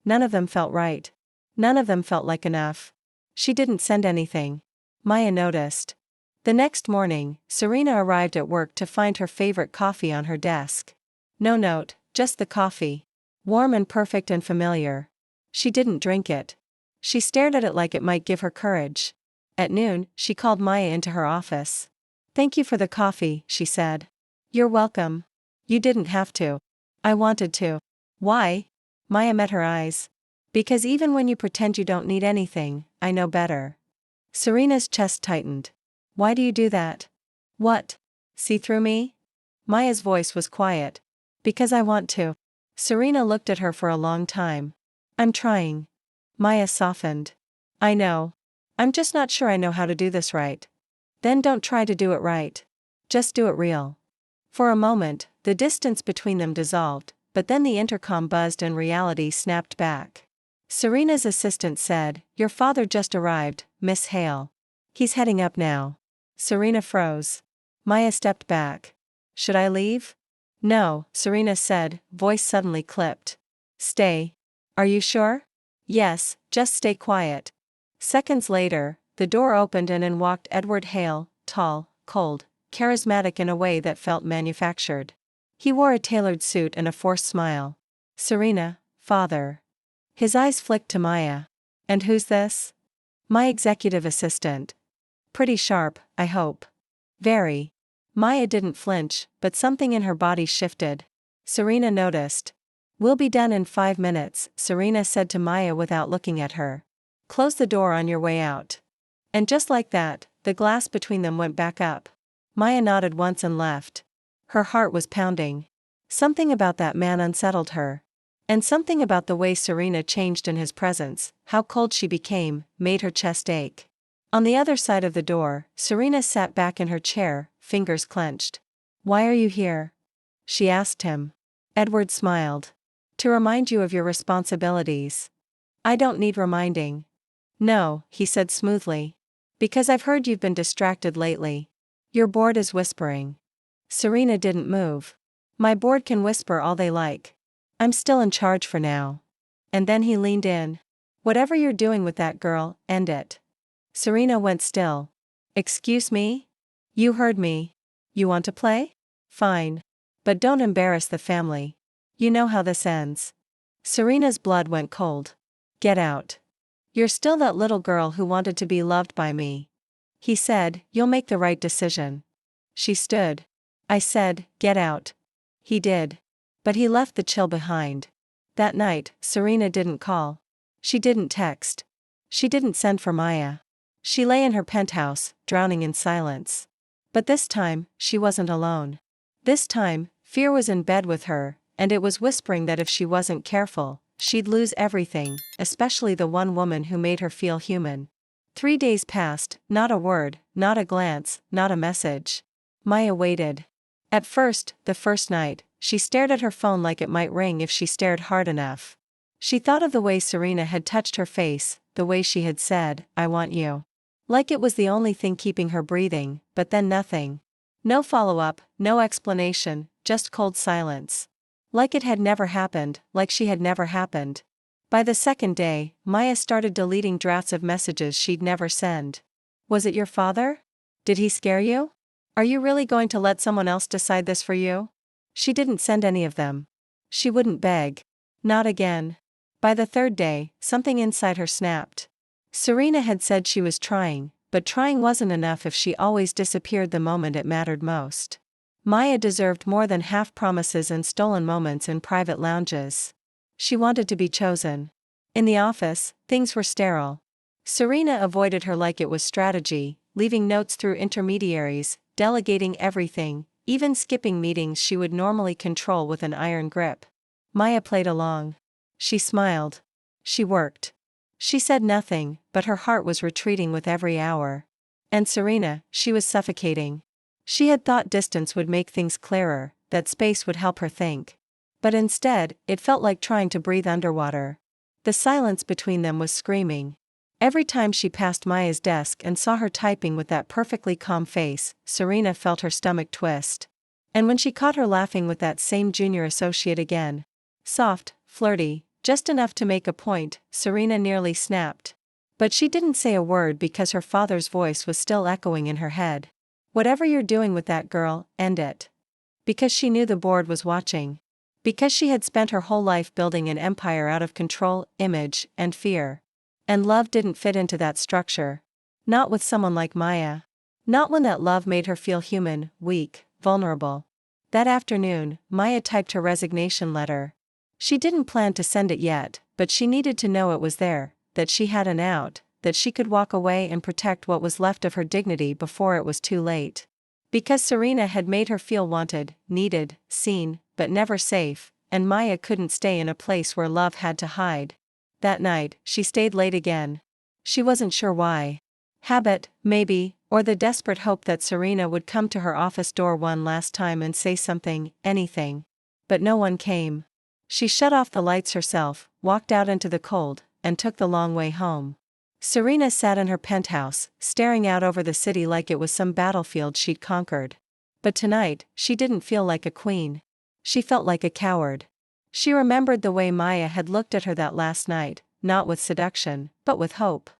None of them felt right. None of them felt like enough. She didn't send anything. Maya noticed. The next morning, Serena arrived at work to find her favorite coffee on her desk. No note, just the coffee. Warm and perfect and familiar. She didn't drink it. She stared at it like it might give her courage. At noon, she called Maya into her office. "Thank you for the coffee," she said. "You're welcome. You didn't have to." "I wanted to." "Why?" Maya met her eyes. "Because even when you pretend you don't need anything, I know better." Serena's chest tightened. Why do you do that? What? See through me? Maya's voice was quiet. Because I want to. Serena looked at her for a long time. I'm trying. Maya softened. I know. I'm just not sure I know how to do this right. Then don't try to do it right. Just do it real. For a moment, the distance between them dissolved, but then the intercom buzzed and reality snapped back. Serena's assistant said, "Your father just arrived, Miss Hale. He's heading up now." Serena froze. Maya stepped back. Should I leave? No, Serena said, voice suddenly clipped. Stay. Are you sure? Yes, just stay quiet. Seconds later, the door opened and in walked Edward Hale, tall, cold, charismatic in a way that felt manufactured. He wore a tailored suit and a forced smile. Serena, father. His eyes flicked to Maya. And who's this? My executive assistant. Pretty sharp, I hope. Very. Maya didn't flinch, but something in her body shifted. Serena noticed. We'll be done in 5 minutes, Serena said to Maya without looking at her. Close the door on your way out. And just like that, the glass between them went back up. Maya nodded once and left. Her heart was pounding. Something about that man unsettled her. And something about the way Serena changed in his presence, how cold she became, made her chest ache. On the other side of the door, Serena sat back in her chair, fingers clenched. Why are you here? She asked him. Edward smiled. To remind you of your responsibilities. I don't need reminding. No, he said smoothly. Because I've heard you've been distracted lately. Your board is whispering. Serena didn't move. My board can whisper all they like. I'm still in charge for now. And then he leaned in. Whatever you're doing with that girl, end it. Serena went still. Excuse me? You heard me. You want to play? Fine. But don't embarrass the family. You know how this ends. Serena's blood went cold. Get out. You're still that little girl who wanted to be loved by me. He said, you'll make the right decision. She stood. I said, get out. He did. But he left the chill behind. That night, Serena didn't call. She didn't text. She didn't send for Maya. She lay in her penthouse, drowning in silence. But this time, she wasn't alone. This time, fear was in bed with her, and it was whispering that if she wasn't careful, she'd lose everything, especially the one woman who made her feel human. 3 days passed, not a word, not a glance, not a message. Maya waited. At first, the first night, she stared at her phone like it might ring if she stared hard enough. She thought of the way Serena had touched her face, the way she had said, I want you. Like it was the only thing keeping her breathing, but then nothing. No follow-up, no explanation, just cold silence. Like it had never happened, like she had never happened. By the second day, Maya started deleting drafts of messages she'd never send. Was it your father? Did he scare you? Are you really going to let someone else decide this for you? She didn't send any of them. She wouldn't beg. Not again. By the third day, something inside her snapped. Serena had said she was trying, but trying wasn't enough if she always disappeared the moment it mattered most. Maya deserved more than half promises and stolen moments in private lounges. She wanted to be chosen. In the office, things were sterile. Serena avoided her like it was strategy, leaving notes through intermediaries, delegating everything, even skipping meetings she would normally control with an iron grip. Maya played along. She smiled. She worked. She said nothing, but her heart was retreating with every hour. And Serena, she was suffocating. She had thought distance would make things clearer, that space would help her think. But instead, it felt like trying to breathe underwater. The silence between them was screaming. Every time she passed Maya's desk and saw her typing with that perfectly calm face, Serena felt her stomach twist. And when she caught her laughing with that same junior associate again, soft, flirty, just enough to make a point, Serena nearly snapped. But she didn't say a word because her father's voice was still echoing in her head. Whatever you're doing with that girl, end it. Because she knew the board was watching. Because she had spent her whole life building an empire out of control, image, and fear. And love didn't fit into that structure. Not with someone like Maya. Not when that love made her feel human, weak, vulnerable. That afternoon, Maya typed her resignation letter. She didn't plan to send it yet, but she needed to know it was there, that she had an out, that she could walk away and protect what was left of her dignity before it was too late. Because Serena had made her feel wanted, needed, seen, but never safe, and Maya couldn't stay in a place where love had to hide. That night, she stayed late again. She wasn't sure why. Habit, maybe, or the desperate hope that Serena would come to her office door one last time and say something, anything. But no one came. She shut off the lights herself, walked out into the cold, and took the long way home. Serena sat in her penthouse, staring out over the city like it was some battlefield she'd conquered. But tonight, she didn't feel like a queen. She felt like a coward. She remembered the way Maya had looked at her that last night, not with seduction, but with hope.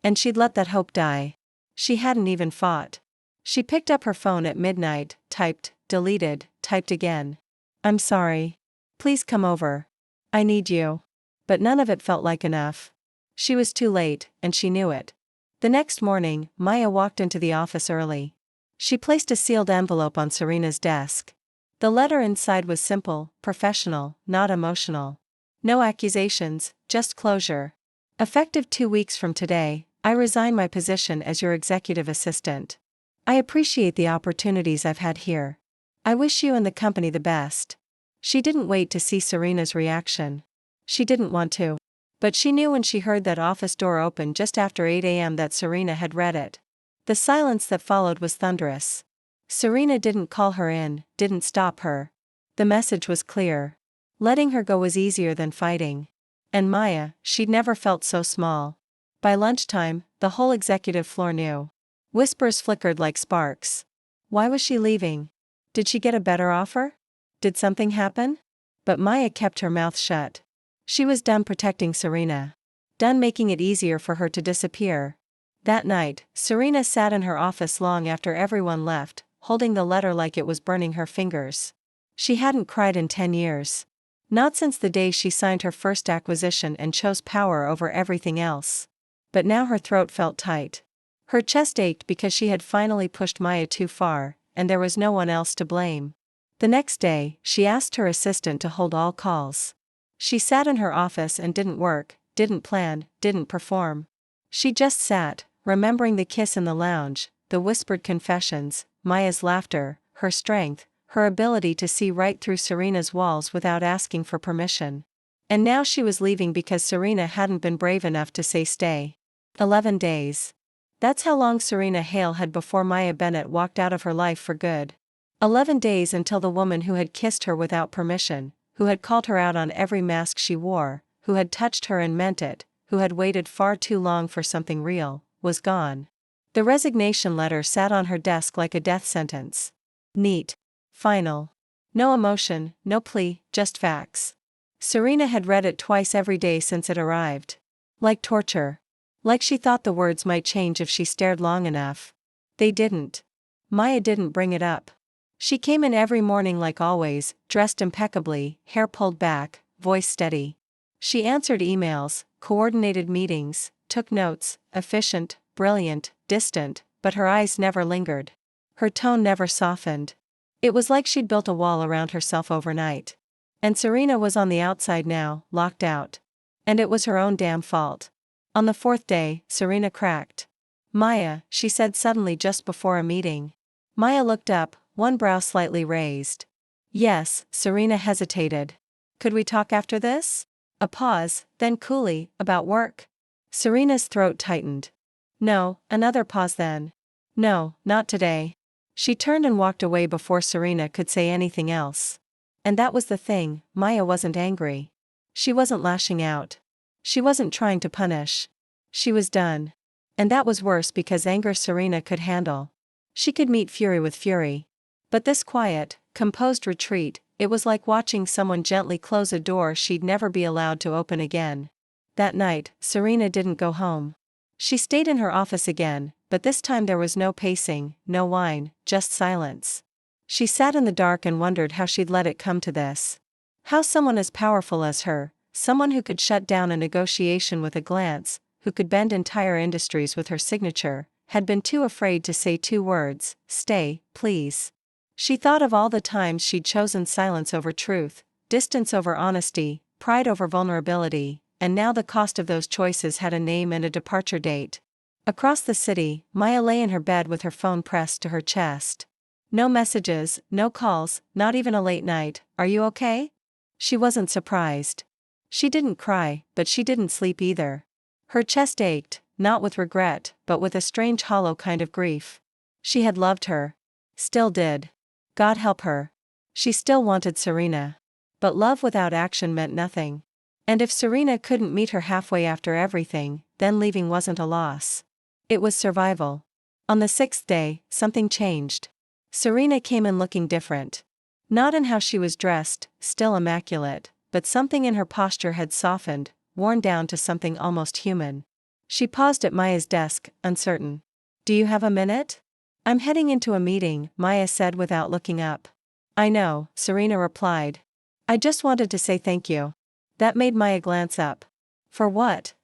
And she'd let that hope die. She hadn't even fought. She picked up her phone at midnight, typed, deleted, typed again. "I'm sorry. Please come over. I need you." But none of it felt like enough. She was too late, and she knew it. The next morning, Maya walked into the office early. She placed a sealed envelope on Serena's desk. The letter inside was simple, professional, not emotional. No accusations, just closure. "Effective 2 weeks from today, I resign my position as your executive assistant. I appreciate the opportunities I've had here. I wish you and the company the best." She didn't wait to see Serena's reaction. She didn't want to. But she knew when she heard that office door open just after 8 a.m. that Serena had read it. The silence that followed was thunderous. Serena didn't call her in, didn't stop her. The message was clear. Letting her go was easier than fighting. And Maya, she'd never felt so small. By lunchtime, the whole executive floor knew. Whispers flickered like sparks. Why was she leaving? Did she get a better offer? Did something happen? But Maya kept her mouth shut. She was done protecting Serena. Done making it easier for her to disappear. That night, Serena sat in her office long after everyone left, holding the letter like it was burning her fingers. She hadn't cried in 10 years. Not since the day she signed her first acquisition and chose power over everything else. But now her throat felt tight. Her chest ached because she had finally pushed Maya too far, and there was no one else to blame. The next day, she asked her assistant to hold all calls. She sat in her office and didn't work, didn't plan, didn't perform. She just sat, remembering the kiss in the lounge, the whispered confessions, Maya's laughter, her strength, her ability to see right through Serena's walls without asking for permission. And now she was leaving because Serena hadn't been brave enough to say stay. 11 days. That's how long Serena Hale had before Maya Bennett walked out of her life for good. 11 days until the woman who had kissed her without permission, who had called her out on every mask she wore, who had touched her and meant it, who had waited far too long for something real, was gone. The resignation letter sat on her desk like a death sentence. Neat. Final. No emotion, no plea, just facts. Serena had read it twice every day since it arrived. Like torture. Like she thought the words might change if she stared long enough. They didn't. Maya didn't bring it up. She came in every morning like always, dressed impeccably, hair pulled back, voice steady. She answered emails, coordinated meetings, took notes, efficient, brilliant, distant, but her eyes never lingered. Her tone never softened. It was like she'd built a wall around herself overnight. And Serena was on the outside now, locked out. And it was her own damn fault. On the 4th day, Serena cracked. "Maya," she said suddenly just before a meeting. Maya looked up, one brow slightly raised. "Yes," Serena hesitated. "Could we talk after this?" A pause, then coolly, "About work?" Serena's throat tightened. "No," another pause then. "No, not today." She turned and walked away before Serena could say anything else. And that was the thing, Maya wasn't angry. She wasn't lashing out. She wasn't trying to punish. She was done. And that was worse because anger Serena could handle. She could meet fury with fury. But this quiet, composed retreat, it was like watching someone gently close a door she'd never be allowed to open again. That night, Serena didn't go home. She stayed in her office again, but this time there was no pacing, no whine, just silence. She sat in the dark and wondered how she'd let it come to this. How someone as powerful as her, someone who could shut down a negotiation with a glance, who could bend entire industries with her signature, had been too afraid to say 2 words, "Stay, please." She thought of all the times she'd chosen silence over truth, distance over honesty, pride over vulnerability, and now the cost of those choices had a name and a departure date. Across the city, Maya lay in her bed with her phone pressed to her chest. No messages, no calls, not even a late night, "Are you okay?" She wasn't surprised. She didn't cry, but she didn't sleep either. Her chest ached, not with regret, but with a strange hollow kind of grief. She had loved her. Still did. God help her. She still wanted Serena. But love without action meant nothing. And if Serena couldn't meet her halfway after everything, then leaving wasn't a loss. It was survival. On the 6th day, something changed. Serena came in looking different. Not in how she was dressed, still immaculate, but something in her posture had softened, worn down to something almost human. She paused at Maya's desk, uncertain. "Do you have a minute?" "I'm heading into a meeting," Maya said without looking up. "I know," Serena replied. "I just wanted to say thank you." That made Maya glance up. "For what?"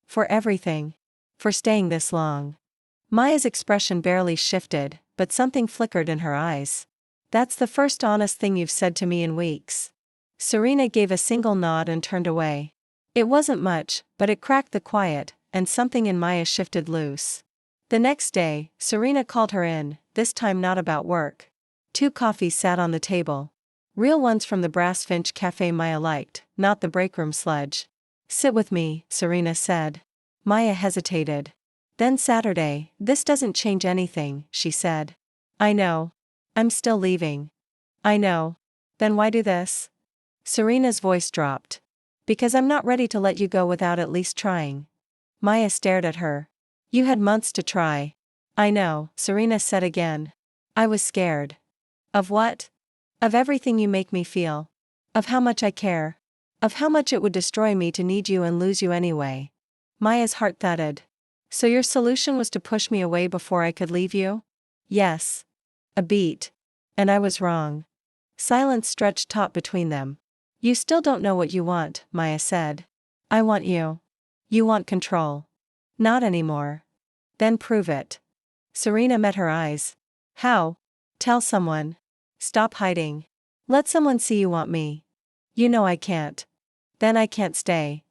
"For everything. For staying this long." Maya's expression barely shifted, but something flickered in her eyes. "That's the first honest thing you've said to me in weeks." Serena gave a single nod and turned away. It wasn't much, but it cracked the quiet, and something in Maya shifted loose. The next day, Serena called her in, this time not about work. 2 coffees sat on the table. Real ones from the Brass Finch Cafe Maya liked, not the breakroom sludge. "Sit with me," Serena said. Maya hesitated. Then Saturday, "This doesn't change anything," she said. "I know. I'm still leaving." "I know. Then why do this?" Serena's voice dropped. "Because I'm not ready to let you go without at least trying." Maya stared at her. "You had months to try." "I know," Serena said again. "I was scared." "Of what?" "Of everything you make me feel. Of how much I care. Of how much it would destroy me to need you and lose you anyway." Maya's heart thudded. "So your solution was to push me away before I could leave you?" "Yes." A beat. "And I was wrong." Silence stretched taut between them. "You still don't know what you want," Maya said. "I want you. You want control." "Not anymore." "Then prove it." Serena met her eyes. "How?" "Tell someone. Stop hiding. Let someone see you want me." "You know I can't." "Then I can't stay."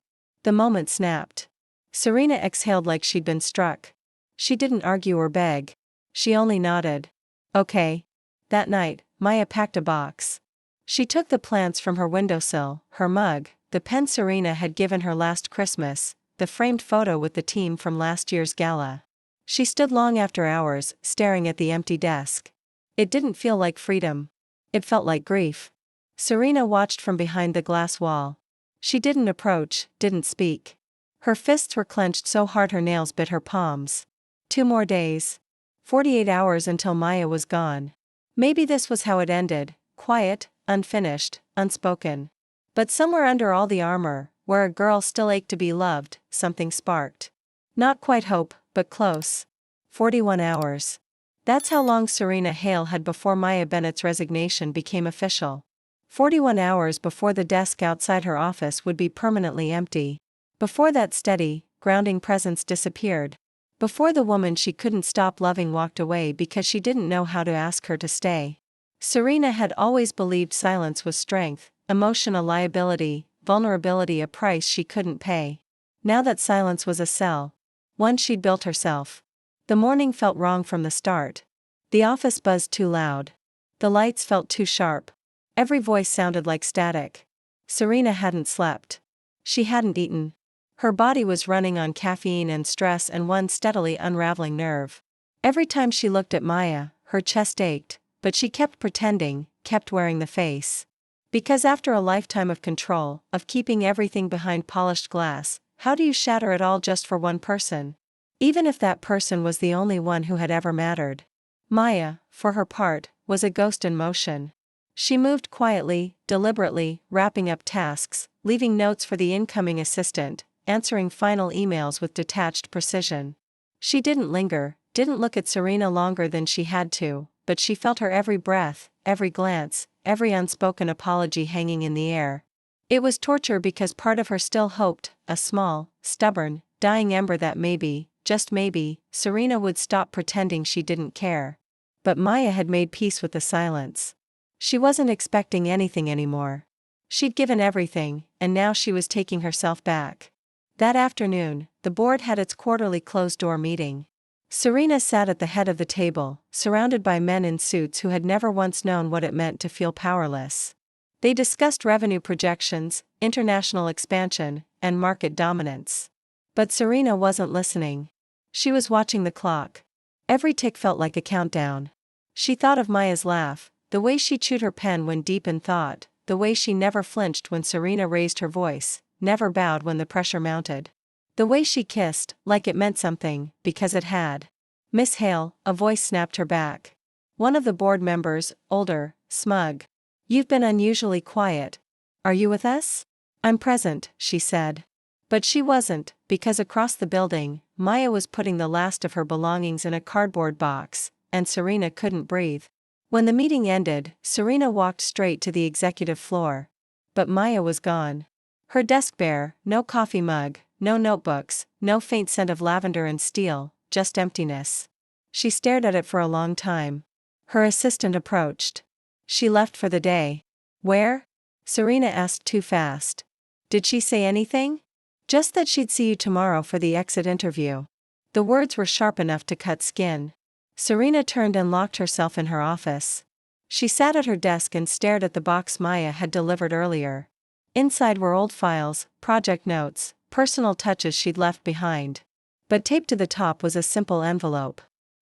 The moment snapped. Serena exhaled like she'd been struck. She didn't argue or beg. She only nodded. "Okay." That night, Maya packed a box. She took the plants from her windowsill, her mug, the pen Serena had given her last Christmas, the framed photo with the team from last year's gala. She stood long after hours, staring at the empty desk. It didn't feel like freedom. It felt like grief. Serena watched from behind the glass wall. She didn't approach, didn't speak. Her fists were clenched so hard her nails bit her palms. 2 more days. 48 hours until Maya was gone. Maybe this was how it ended, quiet, unfinished, unspoken. But somewhere under all the armor, where a girl still ached to be loved, something sparked. Not quite hope, but close. 41 hours. That's how long Serena Hale had before Maya Bennett's resignation became official. 41 hours before the desk outside her office would be permanently empty. Before that steady, grounding presence disappeared. Before the woman she couldn't stop loving walked away because she didn't know how to ask her to stay. Serena had always believed silence was strength, emotion a liability, vulnerability a price she couldn't pay. Now that silence was a cell. One she'd built herself. The morning felt wrong from the start. The office buzzed too loud. The lights felt too sharp. Every voice sounded like static. Serena hadn't slept. She hadn't eaten. Her body was running on caffeine and stress and one steadily unraveling nerve. Every time she looked at Maya, her chest ached, but she kept pretending, kept wearing the face. Because after a lifetime of control, of keeping everything behind polished glass, how do you shatter it all just for one person? Even if that person was the only one who had ever mattered. Maya, for her part, was a ghost in motion. She moved quietly, deliberately, wrapping up tasks, leaving notes for the incoming assistant, answering final emails with detached precision. She didn't linger, didn't look at Serena longer than she had to, but she felt her every breath, every glance, every unspoken apology hanging in the air. It was torture because part of her still hoped, a small, stubborn, dying ember that maybe, just maybe, Serena would stop pretending she didn't care. But Maya had made peace with the silence. She wasn't expecting anything anymore. She'd given everything, and now she was taking herself back. That afternoon, the board had its quarterly closed-door meeting. Serena sat at the head of the table, surrounded by men in suits who had never once known what it meant to feel powerless. They discussed revenue projections, international expansion, and market dominance. But Serena wasn't listening. She was watching the clock. Every tick felt like a countdown. She thought of Maya's laugh, the way she chewed her pen when deep in thought, the way she never flinched when Serena raised her voice, never bowed when the pressure mounted. The way she kissed, like it meant something, because it had. "Miss Hale," a voice snapped her back. One of the board members, older, smug. "You've been unusually quiet. Are you with us?" "I'm present," she said. But she wasn't, because across the building, Maya was putting the last of her belongings in a cardboard box, and Serena couldn't breathe. When the meeting ended, Serena walked straight to the executive floor. But Maya was gone. Her desk bare, no coffee mug, no notebooks, no faint scent of lavender and steel, just emptiness. She stared at it for a long time. Her assistant approached. "She left for the day." "Where?" Serena asked too fast. "Did she say anything?" "Just that she'd see you tomorrow for the exit interview." The words were sharp enough to cut skin. Serena turned and locked herself in her office. She sat at her desk and stared at the box Maya had delivered earlier. Inside were old files, project notes, personal touches she'd left behind. But taped to the top was a simple envelope.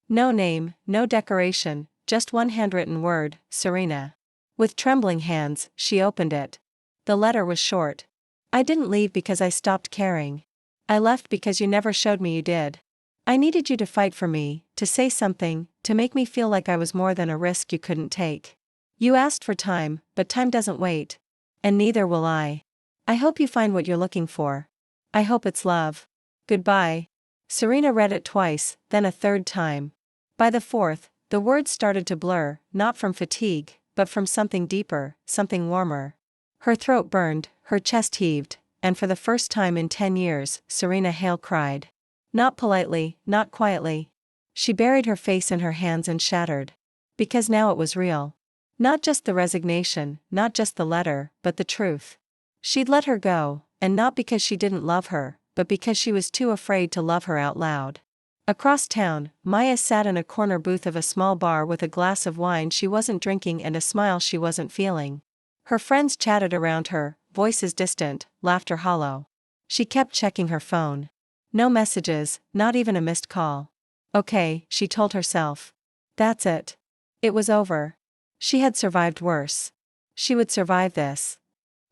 No name, no decoration, just one handwritten word, "Serena." With trembling hands, she opened it. The letter was short. "I didn't leave because I stopped caring. I left because you never showed me you did. I needed you to fight for me, to say something, to make me feel like I was more than a risk you couldn't take. You asked for time, but time doesn't wait. And neither will I. I hope you find what you're looking for. I hope it's love. Goodbye." Serena read it twice, then a third time. By the fourth, the words started to blur, not from fatigue, but from something deeper, something warmer. Her throat burned, her chest heaved, and for the first time in 10 years, Serena Hale cried. Not politely, not quietly. She buried her face in her hands and shattered. Because now it was real. Not just the resignation, not just the letter, but the truth. She'd let her go, and not because she didn't love her, but because she was too afraid to love her out loud. Across town, Maya sat in a corner booth of a small bar with a glass of wine she wasn't drinking and a smile she wasn't feeling. Her friends chatted around her, voices distant, laughter hollow. She kept checking her phone. No messages, not even a missed call. Okay, she told herself. That's it. It was over. She had survived worse. She would survive this.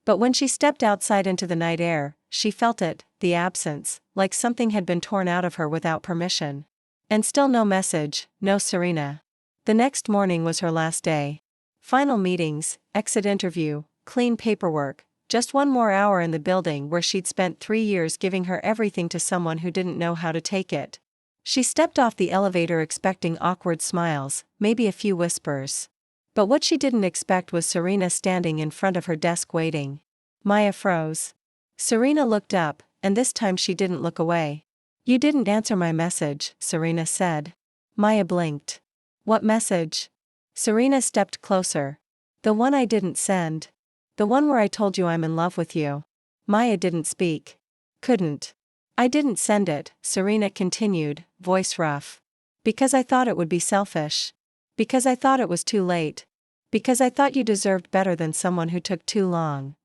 But when she stepped outside into the night air, she felt it, the absence, like something had been torn out of her without permission. And still no message, no Serena. The next morning was her last day. Final meetings, exit interview, clean paperwork, just one more hour in the building where she'd spent 3 years giving her everything to someone who didn't know how to take it. She stepped off the elevator expecting awkward smiles, maybe a few whispers. But what she didn't expect was Serena standing in front of her desk waiting. Maya froze. Serena looked up, and this time she didn't look away. You didn't answer my message, Serena said. Maya blinked. What message? Serena stepped closer. The one I didn't send. The one where I told you I'm in love with you. Maya didn't speak. Couldn't. I didn't send it, Serena continued, voice rough. Because I thought it would be selfish. Because I thought it was too late. Because I thought you deserved better than someone who took too long.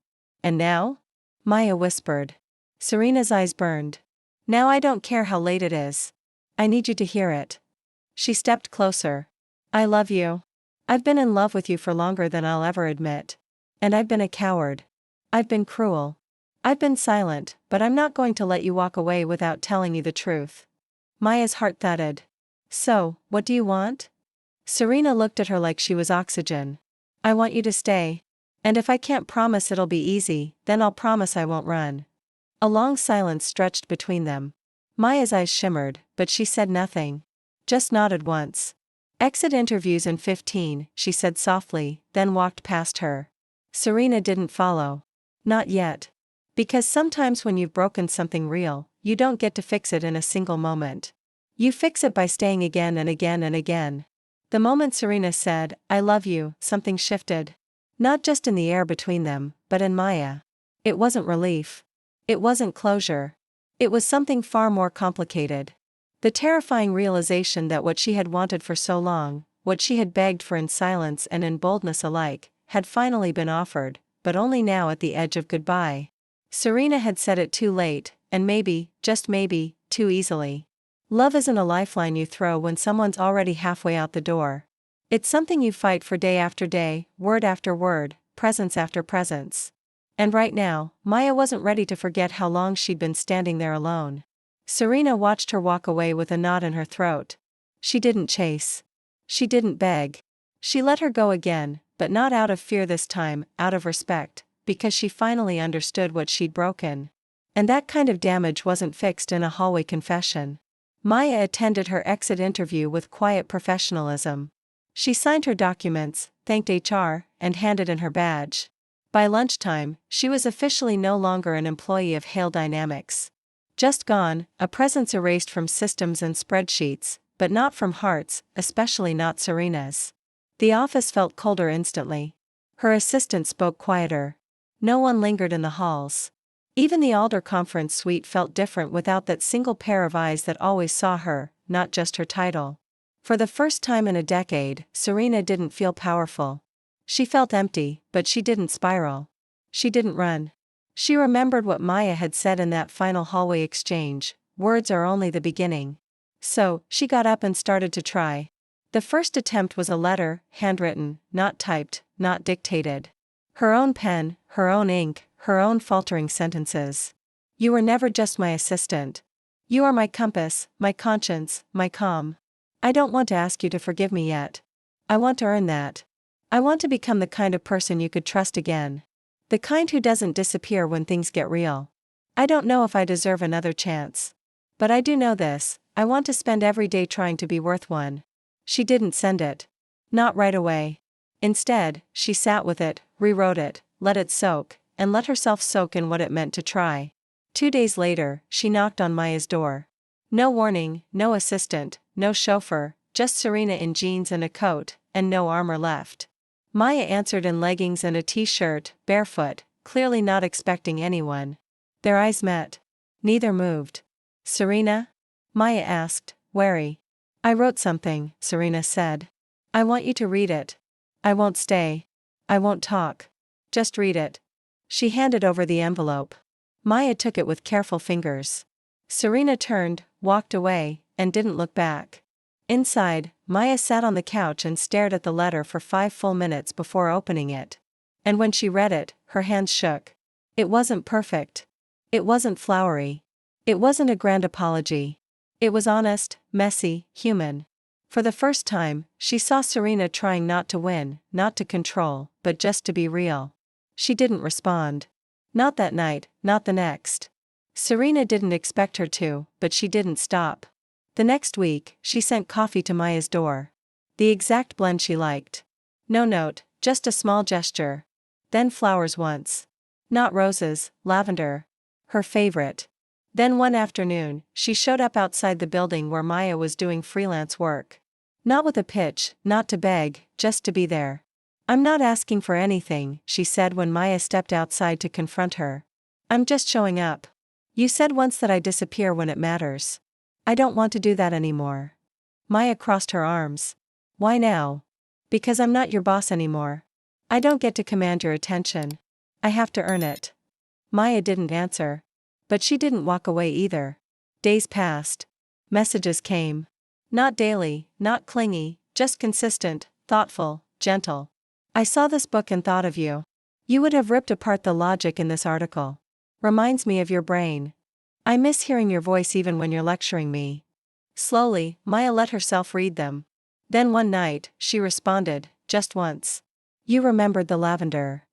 And now? Maya whispered. Serena's eyes burned. Now I don't care how late it is. I need you to hear it. She stepped closer. I love you. I've been in love with you for longer than I'll ever admit. And I've been a coward. I've been cruel. I've been silent, but I'm not going to let you walk away without telling you the truth. Maya's heart thudded. So, what do you want? Serena looked at her like she was oxygen. I want you to stay. And if I can't promise it'll be easy, then I'll promise I won't run. A long silence stretched between them. Maya's eyes shimmered, but she said nothing. Just nodded once. Exit interviews in 15, she said softly, then walked past her. Serena didn't follow. Not yet. Because sometimes when you've broken something real, you don't get to fix it in a single moment. You fix it by staying again and again and again. The moment Serena said, I love you, something shifted. Not just in the air between them, but in Maya. It wasn't relief. It wasn't closure. It was something far more complicated. The terrifying realization that what she had wanted for so long, what she had begged for in silence and in boldness alike, had finally been offered, but only now at the edge of goodbye. Serena had said it too late, and maybe, just maybe, too easily. Love isn't a lifeline you throw when someone's already halfway out the door. It's something you fight for day after day, word after word, presence after presence. And right now, Maya wasn't ready to forget how long she'd been standing there alone. Serena watched her walk away with a knot in her throat. She didn't chase. She didn't beg. She let her go again, but not out of fear this time, out of respect, because she finally understood what she'd broken. And that kind of damage wasn't fixed in a hallway confession. Maya attended her exit interview with quiet professionalism. She signed her documents, thanked HR, and handed in her badge. By lunchtime, she was officially no longer an employee of Hale Dynamics. Just gone, a presence erased from systems and spreadsheets, but not from hearts, especially not Serena's. The office felt colder instantly. Her assistant spoke quieter. No one lingered in the halls. Even the Alder conference suite felt different without that single pair of eyes that always saw her, not just her title. For the first time in a decade, Serena didn't feel powerful. She felt empty, but she didn't spiral. She didn't run. She remembered what Maya had said in that final hallway exchange: words are only the beginning. So, she got up and started to try. The first attempt was a letter, handwritten, not typed, not dictated. Her own pen, her own ink, her own faltering sentences. You were never just my assistant. You are my compass, my conscience, my calm. I don't want to ask you to forgive me yet. I want to earn that. I want to become the kind of person you could trust again. The kind who doesn't disappear when things get real. I don't know if I deserve another chance. But I do know this: I want to spend every day trying to be worth one. She didn't send it. Not right away. Instead, she sat with it, rewrote it, let it soak, and let herself soak in what it meant to try. 2 days later, she knocked on Maya's door. No warning, no assistant, no chauffeur, just Serena in jeans and a coat, and no armor left. Maya answered in leggings and a t-shirt, barefoot, clearly not expecting anyone. Their eyes met. Neither moved. Serena? Maya asked, wary. I wrote something, Serena said. I want you to read it. I won't stay. I won't talk. Just read it. She handed over the envelope. Maya took it with careful fingers. Serena turned, walked away, and didn't look back. Inside, Maya sat on the couch and stared at the letter for 5 full minutes before opening it. And when she read it, her hands shook. It wasn't perfect. It wasn't flowery. It wasn't a grand apology. It was honest, messy, human. For the first time, she saw Serena trying not to win, not to control, but just to be real. She didn't respond. Not that night, not the next. Serena didn't expect her to, but she didn't stop. The next week, she sent coffee to Maya's door. The exact blend she liked. No note, just a small gesture. Then flowers once. Not roses, lavender. Her favorite. Then one afternoon, she showed up outside the building where Maya was doing freelance work. Not with a pitch, not to beg, just to be there. I'm not asking for anything, she said when Maya stepped outside to confront her. I'm just showing up. You said once that I disappear when it matters. I don't want to do that anymore. Maya crossed her arms. Why now? Because I'm not your boss anymore. I don't get to command your attention. I have to earn it. Maya didn't answer. But she didn't walk away either. Days passed. Messages came. Not daily, not clingy, just consistent, thoughtful, gentle. I saw this book and thought of you. You would have ripped apart the logic in this article. Reminds me of your brain. I miss hearing your voice even when you're lecturing me. Slowly, Maya let herself read them. Then one night, she responded, just once. You remembered the lavender.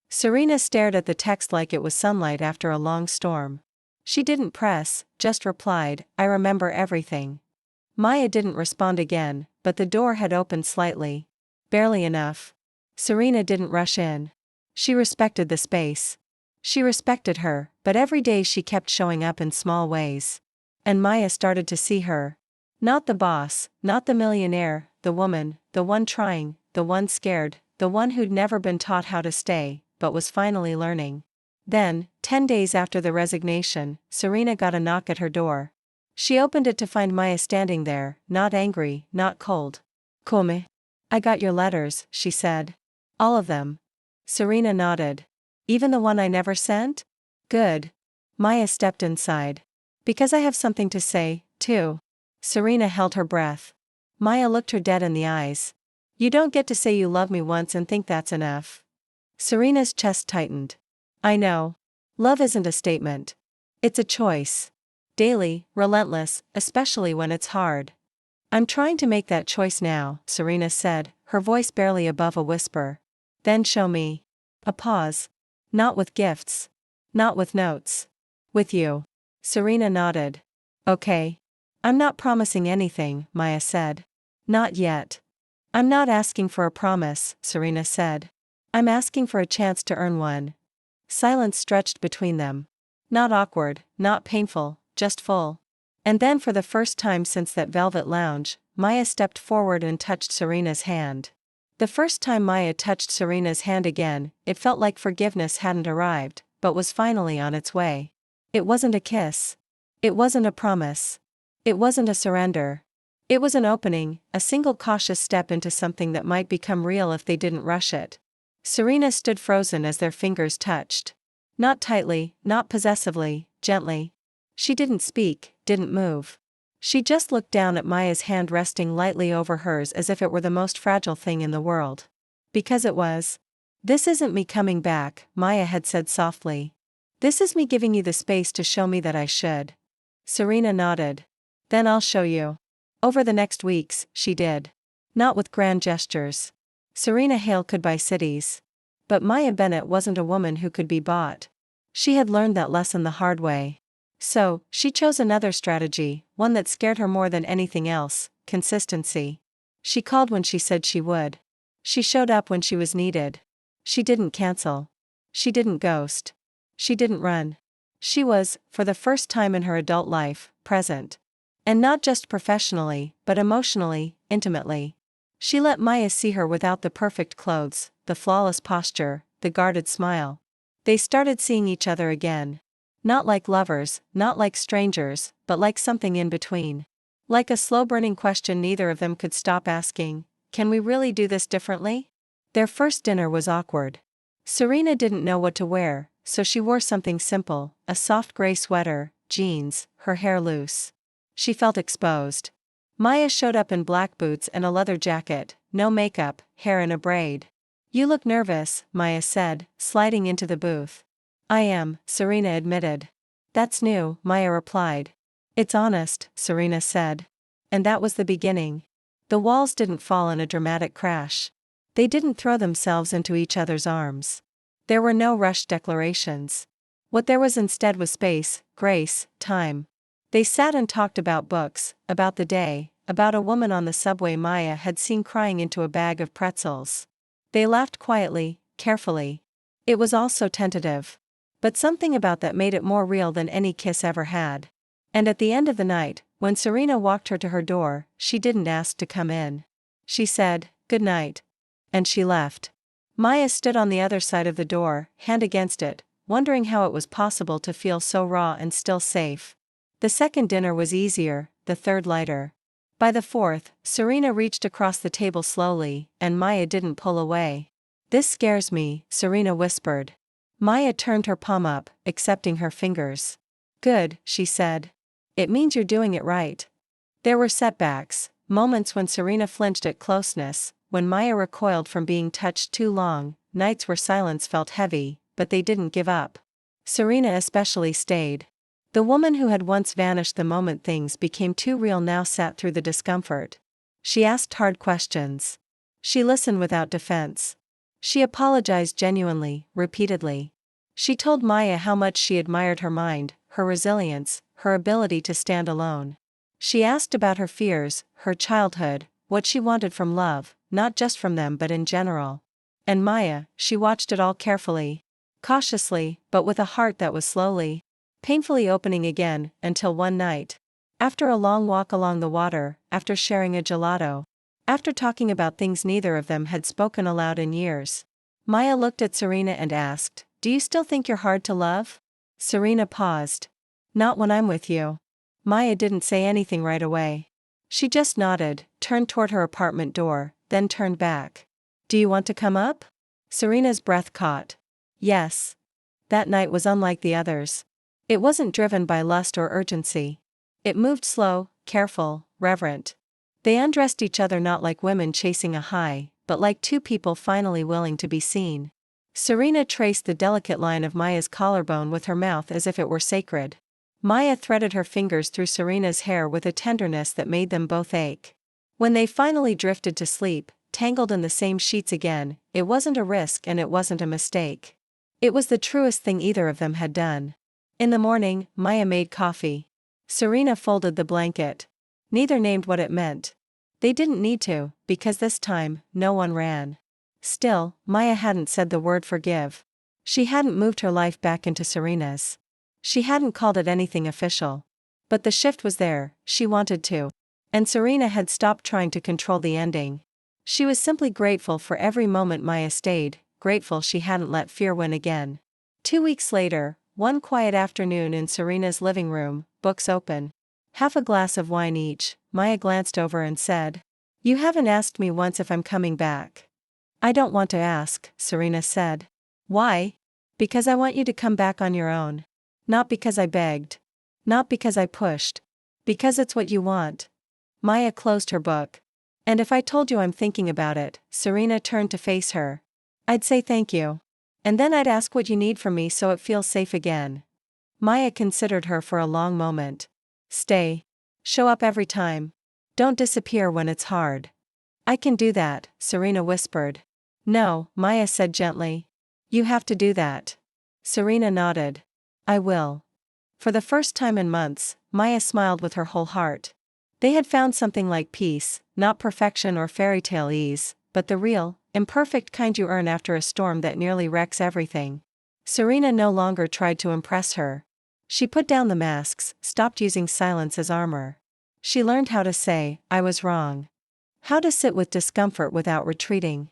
Serena stared at the text like it was sunlight after a long storm. She didn't press, just replied, I remember everything. Maya didn't respond again, but the door had opened slightly. Barely enough. Serena didn't rush in. She respected the space. She respected her, but every day she kept showing up in small ways. And Maya started to see her. Not the boss, not the millionaire, the woman, the one trying, the one scared, the one who'd never been taught how to stay, but was finally learning. Then, 10 days after the resignation, Serena got a knock at her door. She opened it to find Maya standing there, not angry, not cold. Come? I got your letters, she said. All of them. Serena nodded. Even the one I never sent? Good. Maya stepped inside. Because I have something to say, too. Serena held her breath. Maya looked her dead in the eyes. You don't get to say you love me once and think that's enough. Serena's chest tightened. I know. Love isn't a statement. It's a choice. Daily, relentless, especially when it's hard. I'm trying to make that choice now, Serena said, her voice barely above a whisper. Then show me. A pause. Not with gifts. Not with notes. With you. Serena nodded. Okay. I'm not promising anything, Maya said. Not yet. I'm not asking for a promise, Serena said. I'm asking for a chance to earn one. Silence stretched between them. Not awkward, not painful, just full. And then for the first time since that velvet lounge, Maya stepped forward and touched Serena's hand. The first time Maya touched Serena's hand again, it felt like forgiveness hadn't arrived, but was finally on its way. It wasn't a kiss. It wasn't a promise. It wasn't a surrender. It was an opening, a single cautious step into something that might become real if they didn't rush it. Serena stood frozen as their fingers touched. Not tightly, not possessively, gently. She didn't speak, didn't move. She just looked down at Maya's hand resting lightly over hers as if it were the most fragile thing in the world. Because it was. This isn't me coming back, Maya had said softly. This is me giving you the space to show me that I should. Serena nodded. Then I'll show you. Over the next weeks, she did. Not with grand gestures. Serena Hale could buy cities. But Maya Bennett wasn't a woman who could be bought. She had learned that lesson the hard way. So, she chose another strategy, one that scared her more than anything else: consistency. She called when she said she would. She showed up when she was needed. She didn't cancel. She didn't ghost. She didn't run. She was, for the first time in her adult life, present. And not just professionally, but emotionally, intimately. She let Maya see her without the perfect clothes, the flawless posture, the guarded smile. They started seeing each other again. Not like lovers, not like strangers, but like something in between. Like a slow-burning question neither of them could stop asking: can we really do this differently? Their first dinner was awkward. Serena didn't know what to wear, so she wore something simple, a soft gray sweater, jeans, her hair loose. She felt exposed. Maya showed up in black boots and a leather jacket, no makeup, hair in a braid. You look nervous, Maya said, sliding into the booth. I am, Serena admitted. That's new, Maya replied. It's honest, Serena said. And that was the beginning. The walls didn't fall in a dramatic crash. They didn't throw themselves into each other's arms. There were no rushed declarations. What there was instead was space, grace, time. They sat and talked about books, about the day, about a woman on the subway Maya had seen crying into a bag of pretzels. They laughed quietly, carefully. It was all so tentative. But something about that made it more real than any kiss ever had. And at the end of the night, when Serena walked her to her door, she didn't ask to come in. She said, "Good night." And she left. Maya stood on the other side of the door, hand against it, wondering how it was possible to feel so raw and still safe. The second dinner was easier, the third lighter. By the fourth, Serena reached across the table slowly, and Maya didn't pull away. This scares me, Serena whispered. Maya turned her palm up, accepting her fingers. Good, she said. It means you're doing it right. There were setbacks, moments when Serena flinched at closeness, when Maya recoiled from being touched too long, nights where silence felt heavy, but they didn't give up. Serena especially stayed. The woman who had once vanished the moment things became too real now sat through the discomfort. She asked hard questions. She listened without defense. She apologized genuinely, repeatedly. She told Maya how much she admired her mind, her resilience, her ability to stand alone. She asked about her fears, her childhood, what she wanted from love, not just from them but in general. And Maya, she watched it all carefully. Cautiously, but with a heart that was slowly, painfully opening again, until one night. After a long walk along the water, after sharing a gelato, after talking about things neither of them had spoken aloud in years, Maya looked at Serena and asked, do you still think you're hard to love? Serena paused. Not when I'm with you. Maya didn't say anything right away. She just nodded, turned toward her apartment door, then turned back. Do you want to come up? Serena's breath caught. Yes. That night was unlike the others. It wasn't driven by lust or urgency. It moved slow, careful, reverent. They undressed each other not like women chasing a high, but like two people finally willing to be seen. Serena traced the delicate line of Maya's collarbone with her mouth as if it were sacred. Maya threaded her fingers through Serena's hair with a tenderness that made them both ache. When they finally drifted to sleep, tangled in the same sheets again, it wasn't a risk and it wasn't a mistake. It was the truest thing either of them had done. In the morning, Maya made coffee. Serena folded the blanket. Neither named what it meant. They didn't need to, because this time, no one ran. Still, Maya hadn't said the word forgive. She hadn't moved her life back into Serena's. She hadn't called it anything official. But the shift was there, she wanted to. And Serena had stopped trying to control the ending. She was simply grateful for every moment Maya stayed, grateful she hadn't let fear win again. 2 weeks later, one quiet afternoon in Serena's living room, books open. Half a glass of wine each, Maya glanced over and said, "You haven't asked me once if I'm coming back." "I don't want to ask," Serena said. "Why?" "Because I want you to come back on your own. Not because I begged. Not because I pushed. Because it's what you want." Maya closed her book. "And if I told you I'm thinking about it," Serena turned to face her. "I'd say thank you. And then I'd ask what you need from me so it feels safe again." Maya considered her for a long moment. "Stay. Show up every time. Don't disappear when it's hard." "I can do that," Serena whispered. "No," Maya said gently. "You have to do that." Serena nodded. "I will." For the first time in months, Maya smiled with her whole heart. They had found something like peace, not perfection or fairy tale ease, but the real, imperfect kind you earn after a storm that nearly wrecks everything. Serena no longer tried to impress her. She put down the masks, stopped using silence as armor. She learned how to say, "I was wrong." How to sit with discomfort without retreating.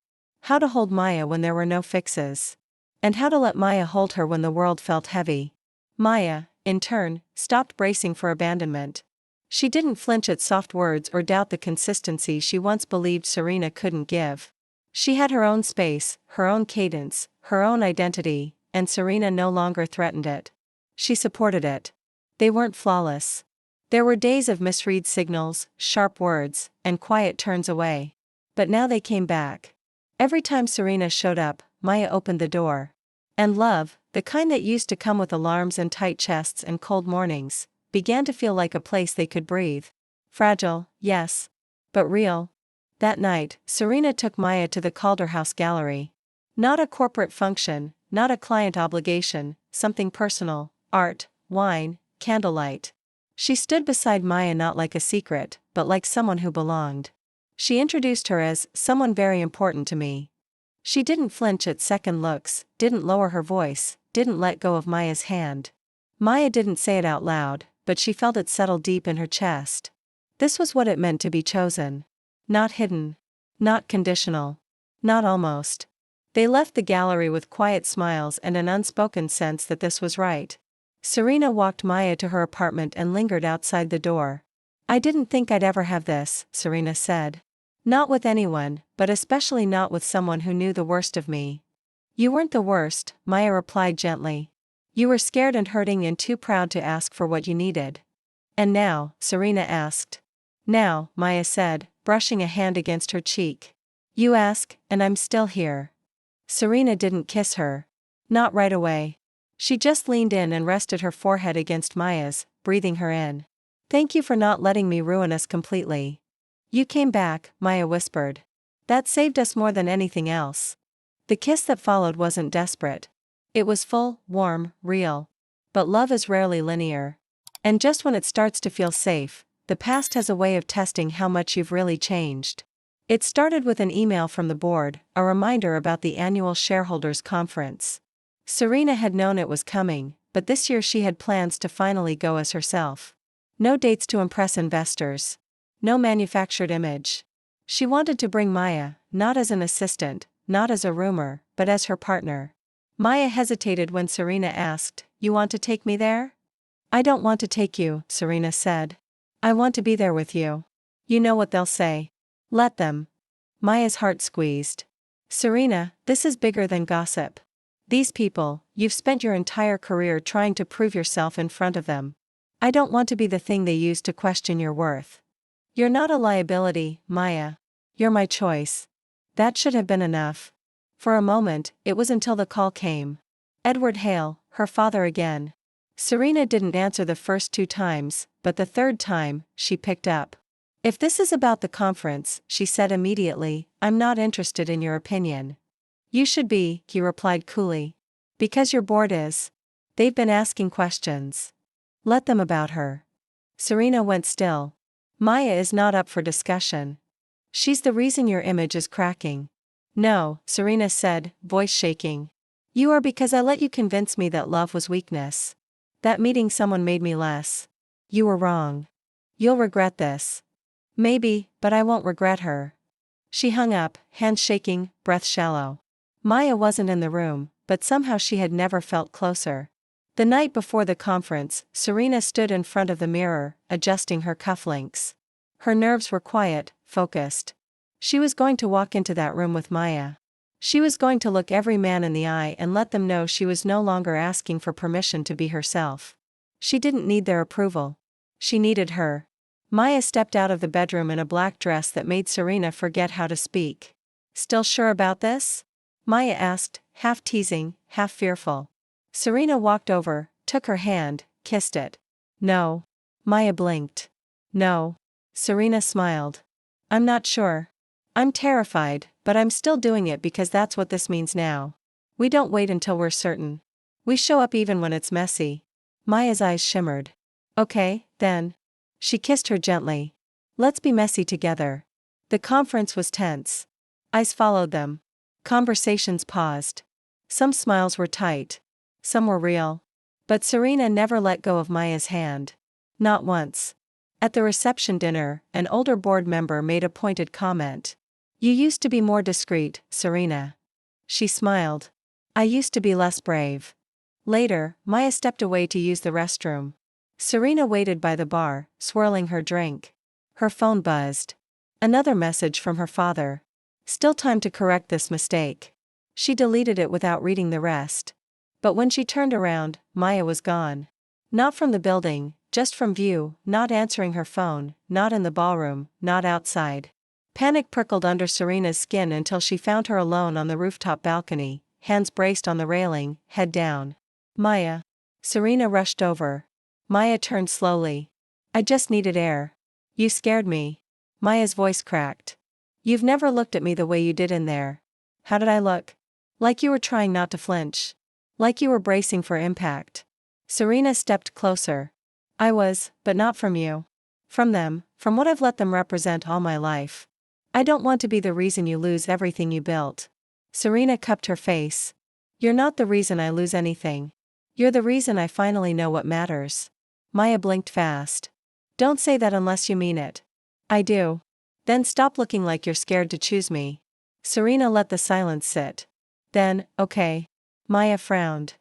How to hold Maya when there were no fixes. And how to let Maya hold her when the world felt heavy. Maya, in turn, stopped bracing for abandonment. She didn't flinch at soft words or doubt the consistency she once believed Serena couldn't give. She had her own space, her own cadence, her own identity, and Serena no longer threatened it. She supported it. They weren't flawless. There were days of misread signals, sharp words, and quiet turns away. But now they came back. Every time Serena showed up, Maya opened the door. And love, the kind that used to come with alarms and tight chests and cold mornings, began to feel like a place they could breathe. Fragile, yes. But real. That night, Serena took Maya to the Calderhouse Gallery. Not a corporate function, not a client obligation, something personal, art, wine, candlelight. She stood beside Maya not like a secret, but like someone who belonged. She introduced her as someone very important to me. She didn't flinch at second looks, didn't lower her voice, didn't let go of Maya's hand. Maya didn't say it out loud, but she felt it settle deep in her chest. This was what it meant to be chosen. Not hidden. Not conditional. Not almost. They left the gallery with quiet smiles and an unspoken sense that this was right. Serena walked Maya to her apartment and lingered outside the door. "I didn't think I'd ever have this," Serena said. "Not with anyone, but especially not with someone who knew the worst of me." "You weren't the worst," Maya replied gently. "You were scared and hurting and too proud to ask for what you needed." "And now?" Serena asked. "Now," Maya said, brushing a hand against her cheek. "You ask, and I'm still here." Serena didn't kiss her. Not right away. She just leaned in and rested her forehead against Maya's, breathing her in. "Thank you for not letting me ruin us completely." "You came back," Maya whispered. "That saved us more than anything else." The kiss that followed wasn't desperate. It was full, warm, real. But love is rarely linear. And just when it starts to feel safe, the past has a way of testing how much you've really changed. It started with an email from the board, a reminder about the annual shareholders conference. Serena had known it was coming, but this year she had plans to finally go as herself. No dates to impress investors. No manufactured image. She wanted to bring Maya, not as an assistant, not as a roomer, but as her partner. Maya hesitated when Serena asked, "You want to take me there?" "I don't want to take you," Serena said. "I want to be there with you." "You know what they'll say." "Let them." Maya's heart squeezed. "Serena, this is bigger than gossip. These people, you've spent your entire career trying to prove yourself in front of them. I don't want to be the thing they use to question your worth. You're not a liability, Maya. You're my choice." That should have been enough. For a moment, it was until the call came. Edward Hale, her father again. Serena didn't answer the first 2 times, but the 3rd time, she picked up. "If this is about the conference," she said immediately, "I'm not interested in your opinion." "You should be," he replied coolly. "Because your board is. They've been asking questions. Let them about her." Serena went still. Maya is not up for discussion. She's the reason your image is cracking. "No," Serena said, voice shaking. "You are because I let you convince me that love was weakness. That meeting someone made me less. You were wrong. You'll regret this." "Maybe, but I won't regret her." She hung up, hands shaking, breath shallow. Maya wasn't in the room, but somehow she had never felt closer. The night before the conference, Serena stood in front of the mirror, adjusting her cufflinks. Her nerves were quiet, focused. She was going to walk into that room with Maya. She was going to look every man in the eye and let them know she was no longer asking for permission to be herself. She didn't need their approval. She needed her. Maya stepped out of the bedroom in a black dress that made Serena forget how to speak. "Still sure about this?" Maya asked, half teasing, half fearful. Serena walked over, took her hand, kissed it. "No." Maya blinked. "No." Serena smiled. "I'm not sure. I'm terrified, but I'm still doing it because that's what this means now. We don't wait until we're certain. We show up even when it's messy." Maya's eyes shimmered. "Okay, then." She kissed her gently. "Let's be messy together." The conference was tense. Eyes followed them. Conversations paused. Some smiles were tight. Some were real. But Serena never let go of Maya's hand. Not once. At the reception dinner, an older board member made a pointed comment. "You used to be more discreet, Serena." She smiled. "I used to be less brave." Later, Maya stepped away to use the restroom. Serena waited by the bar, swirling her drink. Her phone buzzed. Another message from her father. Still time to correct this mistake. She deleted it without reading the rest. But when she turned around, Maya was gone. Not from the building, just from view, not answering her phone, not in the ballroom, not outside. Panic prickled under Serena's skin until she found her alone on the rooftop balcony, hands braced on the railing, head down. "Maya." Serena rushed over. Maya turned slowly. "I just needed air. You scared me." Maya's voice cracked. "You've never looked at me the way you did in there." "How did I look?" "Like you were trying not to flinch. Like you were bracing for impact." Serena stepped closer. "I was, but not from you. From them, from what I've let them represent all my life. I don't want to be the reason you lose everything you built." Serena cupped her face. "You're not the reason I lose anything. You're the reason I finally know what matters." Maya blinked fast. "Don't say that unless you mean it." "I do." "Then stop looking like you're scared to choose me." Serena let the silence sit. "Then, okay." Maya frowned.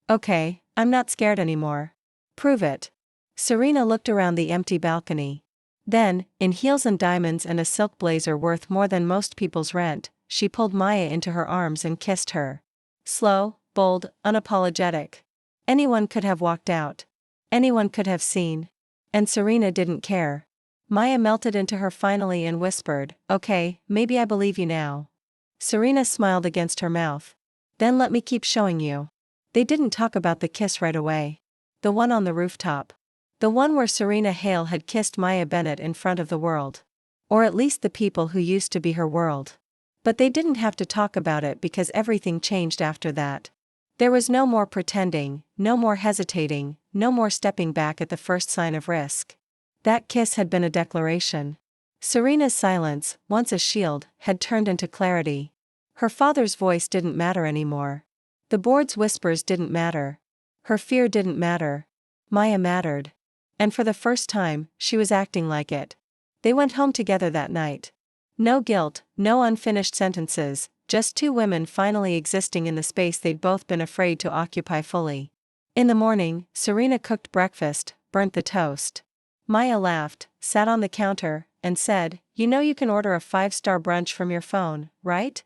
"Okay, I'm not scared anymore." "Prove it." Serena looked around the empty balcony. Then, in heels and diamonds and a silk blazer worth more than most people's rent, she pulled Maya into her arms and kissed her. Slow, bold, unapologetic. Anyone could have walked out. Anyone could have seen. And Serena didn't care. Maya melted into her finally and whispered, "Okay, maybe I believe you now." Serena smiled against her mouth. "Then let me keep showing you." They didn't talk about the kiss right away. The one on the rooftop. The one where Serena Hale had kissed Maya Bennett in front of the world. Or at least the people who used to be her world. But they didn't have to talk about it because everything changed after that. There was no more pretending, no more hesitating, no more stepping back at the first sign of risk. That kiss had been a declaration. Serena's silence, once a shield, had turned into clarity. Her father's voice didn't matter anymore. The board's whispers didn't matter. Her fear didn't matter. Maya mattered. And for the first time, she was acting like it. They went home together that night. No guilt, no unfinished sentences, just two women finally existing in the space they'd both been afraid to occupy fully. In the morning, Serena cooked breakfast, burnt the toast. Maya laughed, sat on the counter, and said, "You know you can order a 5-star brunch from your phone, right?"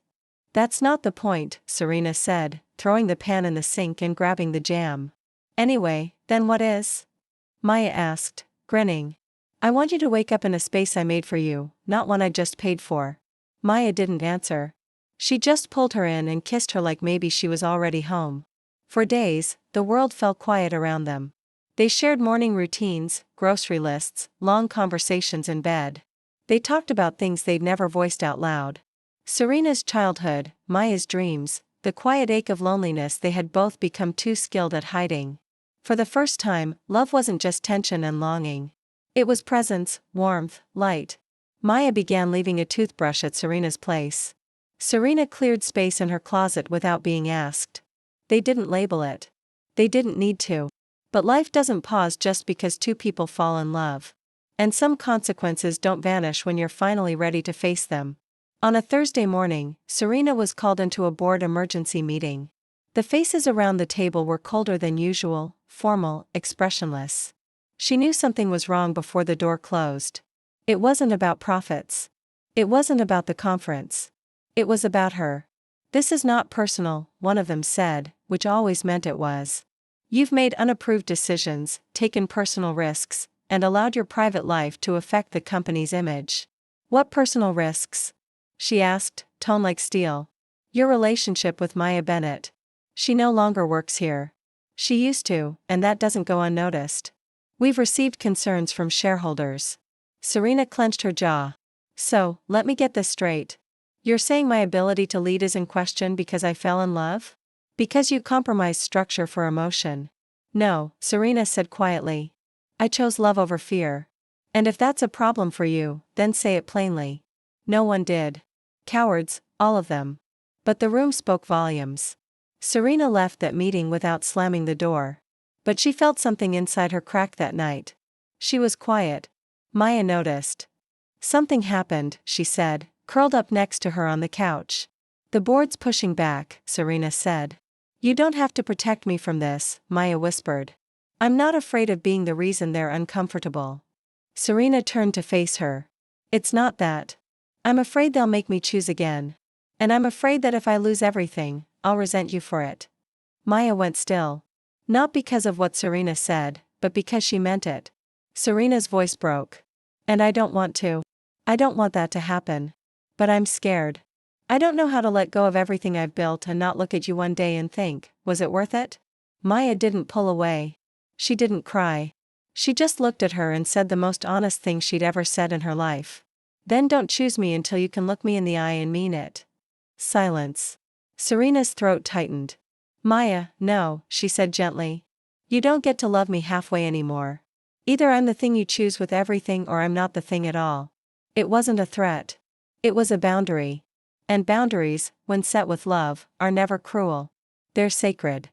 "That's not the point," Serena said, throwing the pan in the sink and grabbing the jam. "Anyway, then what is?" Maya asked, grinning. "I want you to wake up in a space I made for you, not one I just paid for." Maya didn't answer. She just pulled her in and kissed her like maybe she was already home. For days, the world fell quiet around them. They shared morning routines, grocery lists, long conversations in bed. They talked about things they'd never voiced out loud. Serena's childhood, Maya's dreams, the quiet ache of loneliness they had both become too skilled at hiding. For the first time, love wasn't just tension and longing. It was presence, warmth, light. Maya began leaving a toothbrush at Serena's place. Serena cleared space in her closet without being asked. They didn't label it. They didn't need to. But life doesn't pause just because two people fall in love. And some consequences don't vanish when you're finally ready to face them. On a Thursday morning, Serena was called into a board emergency meeting. The faces around the table were colder than usual, formal, expressionless. She knew something was wrong before the door closed. It wasn't about profits. It wasn't about the conference. It was about her. "This is not personal," one of them said, which always meant it was. "You've made unapproved decisions, taken personal risks, and allowed your private life to affect the company's image." "What personal risks?" she asked, tone like steel. "Your relationship with Maya Bennett. She no longer works here. She used to, and that doesn't go unnoticed. We've received concerns from shareholders." Serena clenched her jaw. "So, let me get this straight. You're saying my ability to lead is in question because I fell in love? Because you compromised structure for emotion?" "No," Serena said quietly. "I chose love over fear. And if that's a problem for you, then say it plainly." No one did. Cowards, all of them. But the room spoke volumes. Serena left that meeting without slamming the door. But she felt something inside her crack that night. She was quiet. Maya noticed. "Something happened," she said, curled up next to her on the couch. "The board's pushing back," Serena said. "You don't have to protect me from this," Maya whispered. "I'm not afraid of being the reason they're uncomfortable." Serena turned to face her. "It's not that. I'm afraid they'll make me choose again. And I'm afraid that if I lose everything, I'll resent you for it." Maya went still. Not because of what Serena said, but because she meant it. Serena's voice broke. "And I don't want to. I don't want that to happen. But I'm scared. I don't know how to let go of everything I've built and not look at you one day and think, was it worth it?" Maya didn't pull away. She didn't cry. She just looked at her and said the most honest thing she'd ever said in her life. "Then don't choose me until you can look me in the eye and mean it." Silence. Serena's throat tightened. "Maya, no," she said gently. "You don't get to love me halfway anymore. Either I'm the thing you choose with everything or I'm not the thing at all." It wasn't a threat. It was a boundary. And boundaries, when set with love, are never cruel. They're sacred.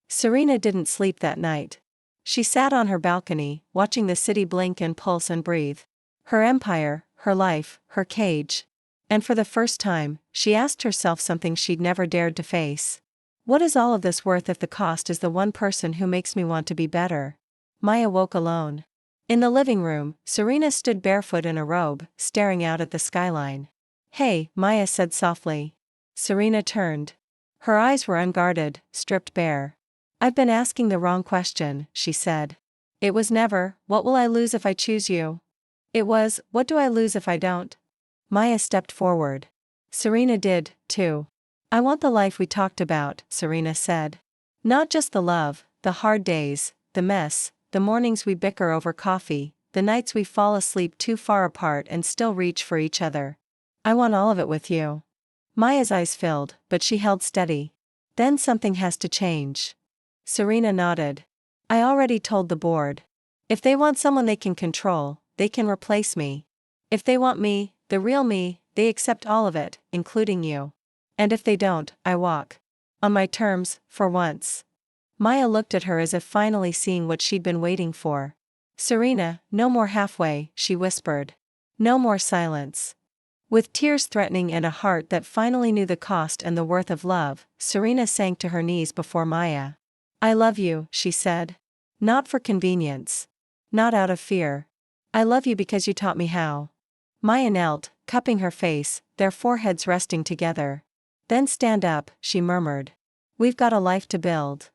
Serena didn't sleep that night. She sat on her balcony, watching the city blink and pulse and breathe. Her empire, her life, her cage. And for the first time, she asked herself something she'd never dared to face. What is all of this worth if the cost is the one person who makes me want to be better? Maya woke alone. In the living room, Serena stood barefoot in a robe, staring out at the skyline. "Hey," Maya said softly. Serena turned. Her eyes were unguarded, stripped bare. "I've been asking the wrong question," she said. "It was never, 'What will I lose if I choose you?' It was, 'What do I lose if I don't?'" Maya stepped forward. Serena did, too. "I want the life we talked about," Serena said. "Not just the love, the hard days, the mess, the mornings we bicker over coffee, the nights we fall asleep too far apart and still reach for each other. I want all of it with you." Maya's eyes filled, but she held steady. "Then something has to change." Serena nodded. "I already told the board. If they want someone they can control, they can replace me. If they want me, the real me, they accept all of it, including you. And if they don't, I walk. On my terms, for once." Maya looked at her as if finally seeing what she'd been waiting for. "Serena, no more halfway," she whispered. "No more silence. With tears threatening and a heart that finally knew the cost and the worth of love, Serena sank to her knees before Maya. "I love you," she said. "Not for convenience. Not out of fear. I love you because you taught me how." Maya knelt, cupping her face, their foreheads resting together. "Then stand up," she murmured. "We've got a life to build."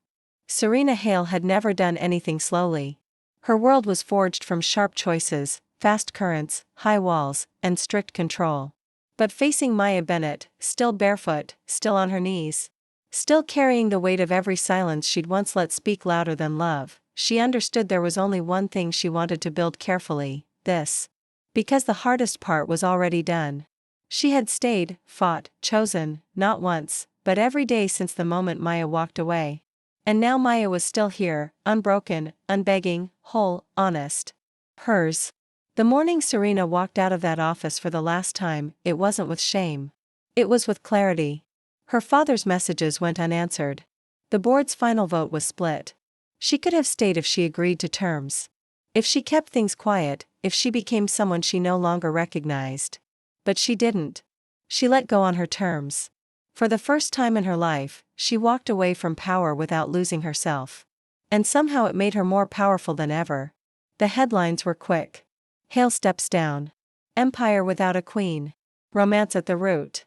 Serena Hale had never done anything slowly. Her world was forged from sharp choices, fast currents, high walls, and strict control. But facing Maya Bennett, still barefoot, still on her knees, still carrying the weight of every silence she'd once let speak louder than love, she understood there was only one thing she wanted to build carefully, this. Because the hardest part was already done. She had stayed, fought, chosen, not once, but every day since the moment Maya walked away. And now Maya was still here, unbroken, unbegging, whole, honest. Hers. The morning Serena walked out of that office for the last time, it wasn't with shame. It was with clarity. Her father's messages went unanswered. The board's final vote was split. She could have stayed if she agreed to terms. If she kept things quiet, if she became someone she no longer recognized. But she didn't. She let go on her terms. For the first time in her life, she walked away from power without losing herself. And somehow it made her more powerful than ever. The headlines were quick. Hale steps down. Empire without a queen. Romance at the root.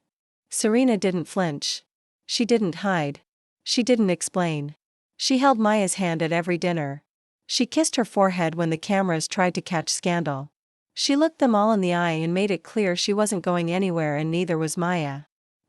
Serena didn't flinch. She didn't hide. She didn't explain. She held Maya's hand at every dinner. She kissed her forehead when the cameras tried to catch scandal. She looked them all in the eye and made it clear she wasn't going anywhere, and neither was Maya.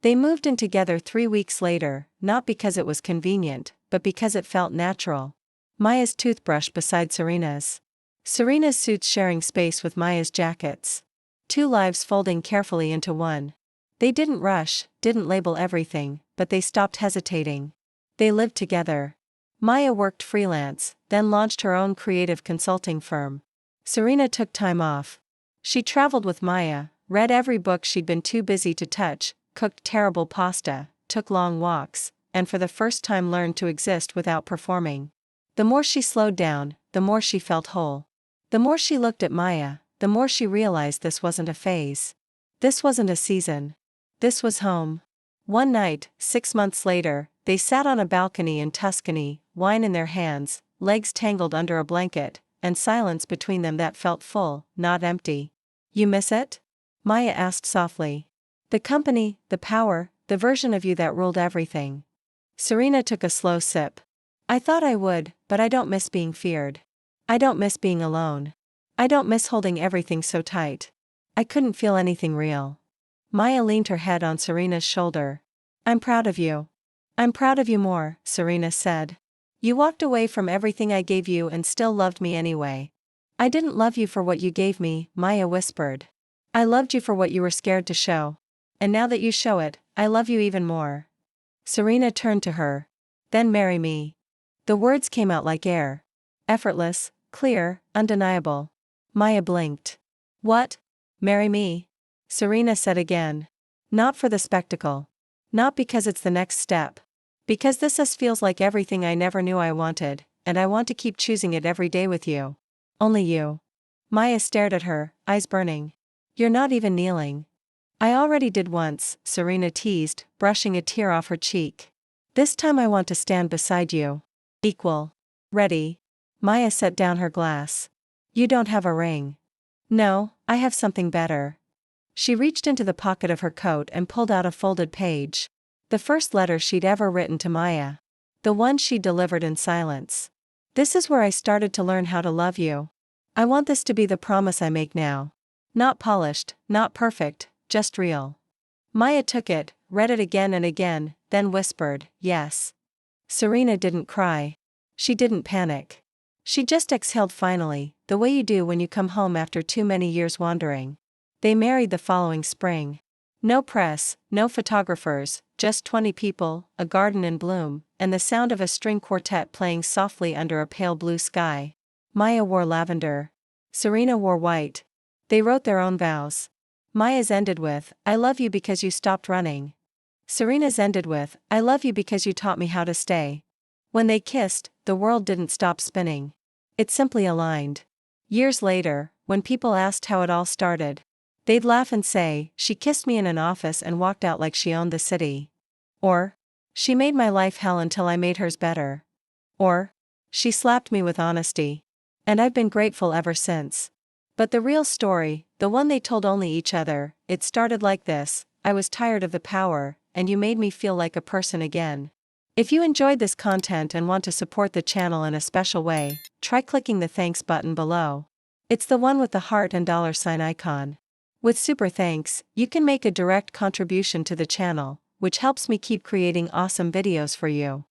They moved in together 3 weeks later, not because it was convenient, but because it felt natural. Maya's toothbrush beside Serena's. Serena's suits sharing space with Maya's jackets. 2 lives folding carefully into one. They didn't rush, didn't label everything, but they stopped hesitating. They lived together. Maya worked freelance, then launched her own creative consulting firm. Serena took time off. She traveled with Maya, read every book she'd been too busy to touch, cooked terrible pasta, took long walks, and for the first time learned to exist without performing. The more she slowed down, the more she felt whole. The more she looked at Maya, the more she realized this wasn't a phase. This wasn't a season. This was home. One night, 6 months later, they sat on a balcony in Tuscany, wine in their hands, legs tangled under a blanket, and silence between them that felt full, not empty. "You miss it?" Maya asked softly. "The company, the power, the version of you that ruled everything." Serena took a slow sip. "I thought I would, but I don't miss being feared. I don't miss being alone. I don't miss holding everything so tight. I couldn't feel anything real." Maya leaned her head on Serena's shoulder. "I'm proud of you. I'm proud of you more," Serena said. "You walked away from everything I gave you and still loved me anyway." "I didn't love you for what you gave me," Maya whispered. "I loved you for what you were scared to show. And now that you show it, I love you even more." Serena turned to her. "Then marry me." The words came out like air. Effortless, clear, undeniable. Maya blinked. "What? Marry me?" Serena said again. "Not for the spectacle. Not because it's the next step. Because this feels like everything I never knew I wanted, and I want to keep choosing it every day with you. Only you." Maya stared at her, eyes burning. "You're not even kneeling." "I already did once," Serena teased, brushing a tear off her cheek. "This time I want to stand beside you. Equal. Ready." Maya set down her glass. "You don't have a ring." "No, I have something better." She reached into the pocket of her coat and pulled out a folded page. The first letter she'd ever written to Maya. The one she'd delivered in silence. "This is where I started to learn how to love you. I want this to be the promise I make now. Not polished, not perfect, just real." Maya took it, read it again and again, then whispered, "Yes." Serena didn't cry. She didn't panic. She just exhaled finally, the way you do when you come home after too many years wandering. They married the following spring. No press, no photographers, just 20 people, a garden in bloom, and the sound of a string quartet playing softly under a pale blue sky. Maya wore lavender. Serena wore white. They wrote their own vows. Maya's ended with, "I love you because you stopped running." Serena's ended with, "I love you because you taught me how to stay." When they kissed, the world didn't stop spinning. It simply aligned. Years later, when people asked how it all started, They'd laugh and say, "She kissed me in an office and walked out like she owned the city." Or, "She made my life hell until I made hers better." Or, "She slapped me with honesty. And I've been grateful ever since." But the real story, the one they told only each other, it started like this: "I was tired of the power, and you made me feel like a person again." If you enjoyed this content and want to support the channel in a special way, try clicking the thanks button below. It's the one with the heart and $sign icon. With super thanks, you can make a direct contribution to the channel, which helps me keep creating awesome videos for you.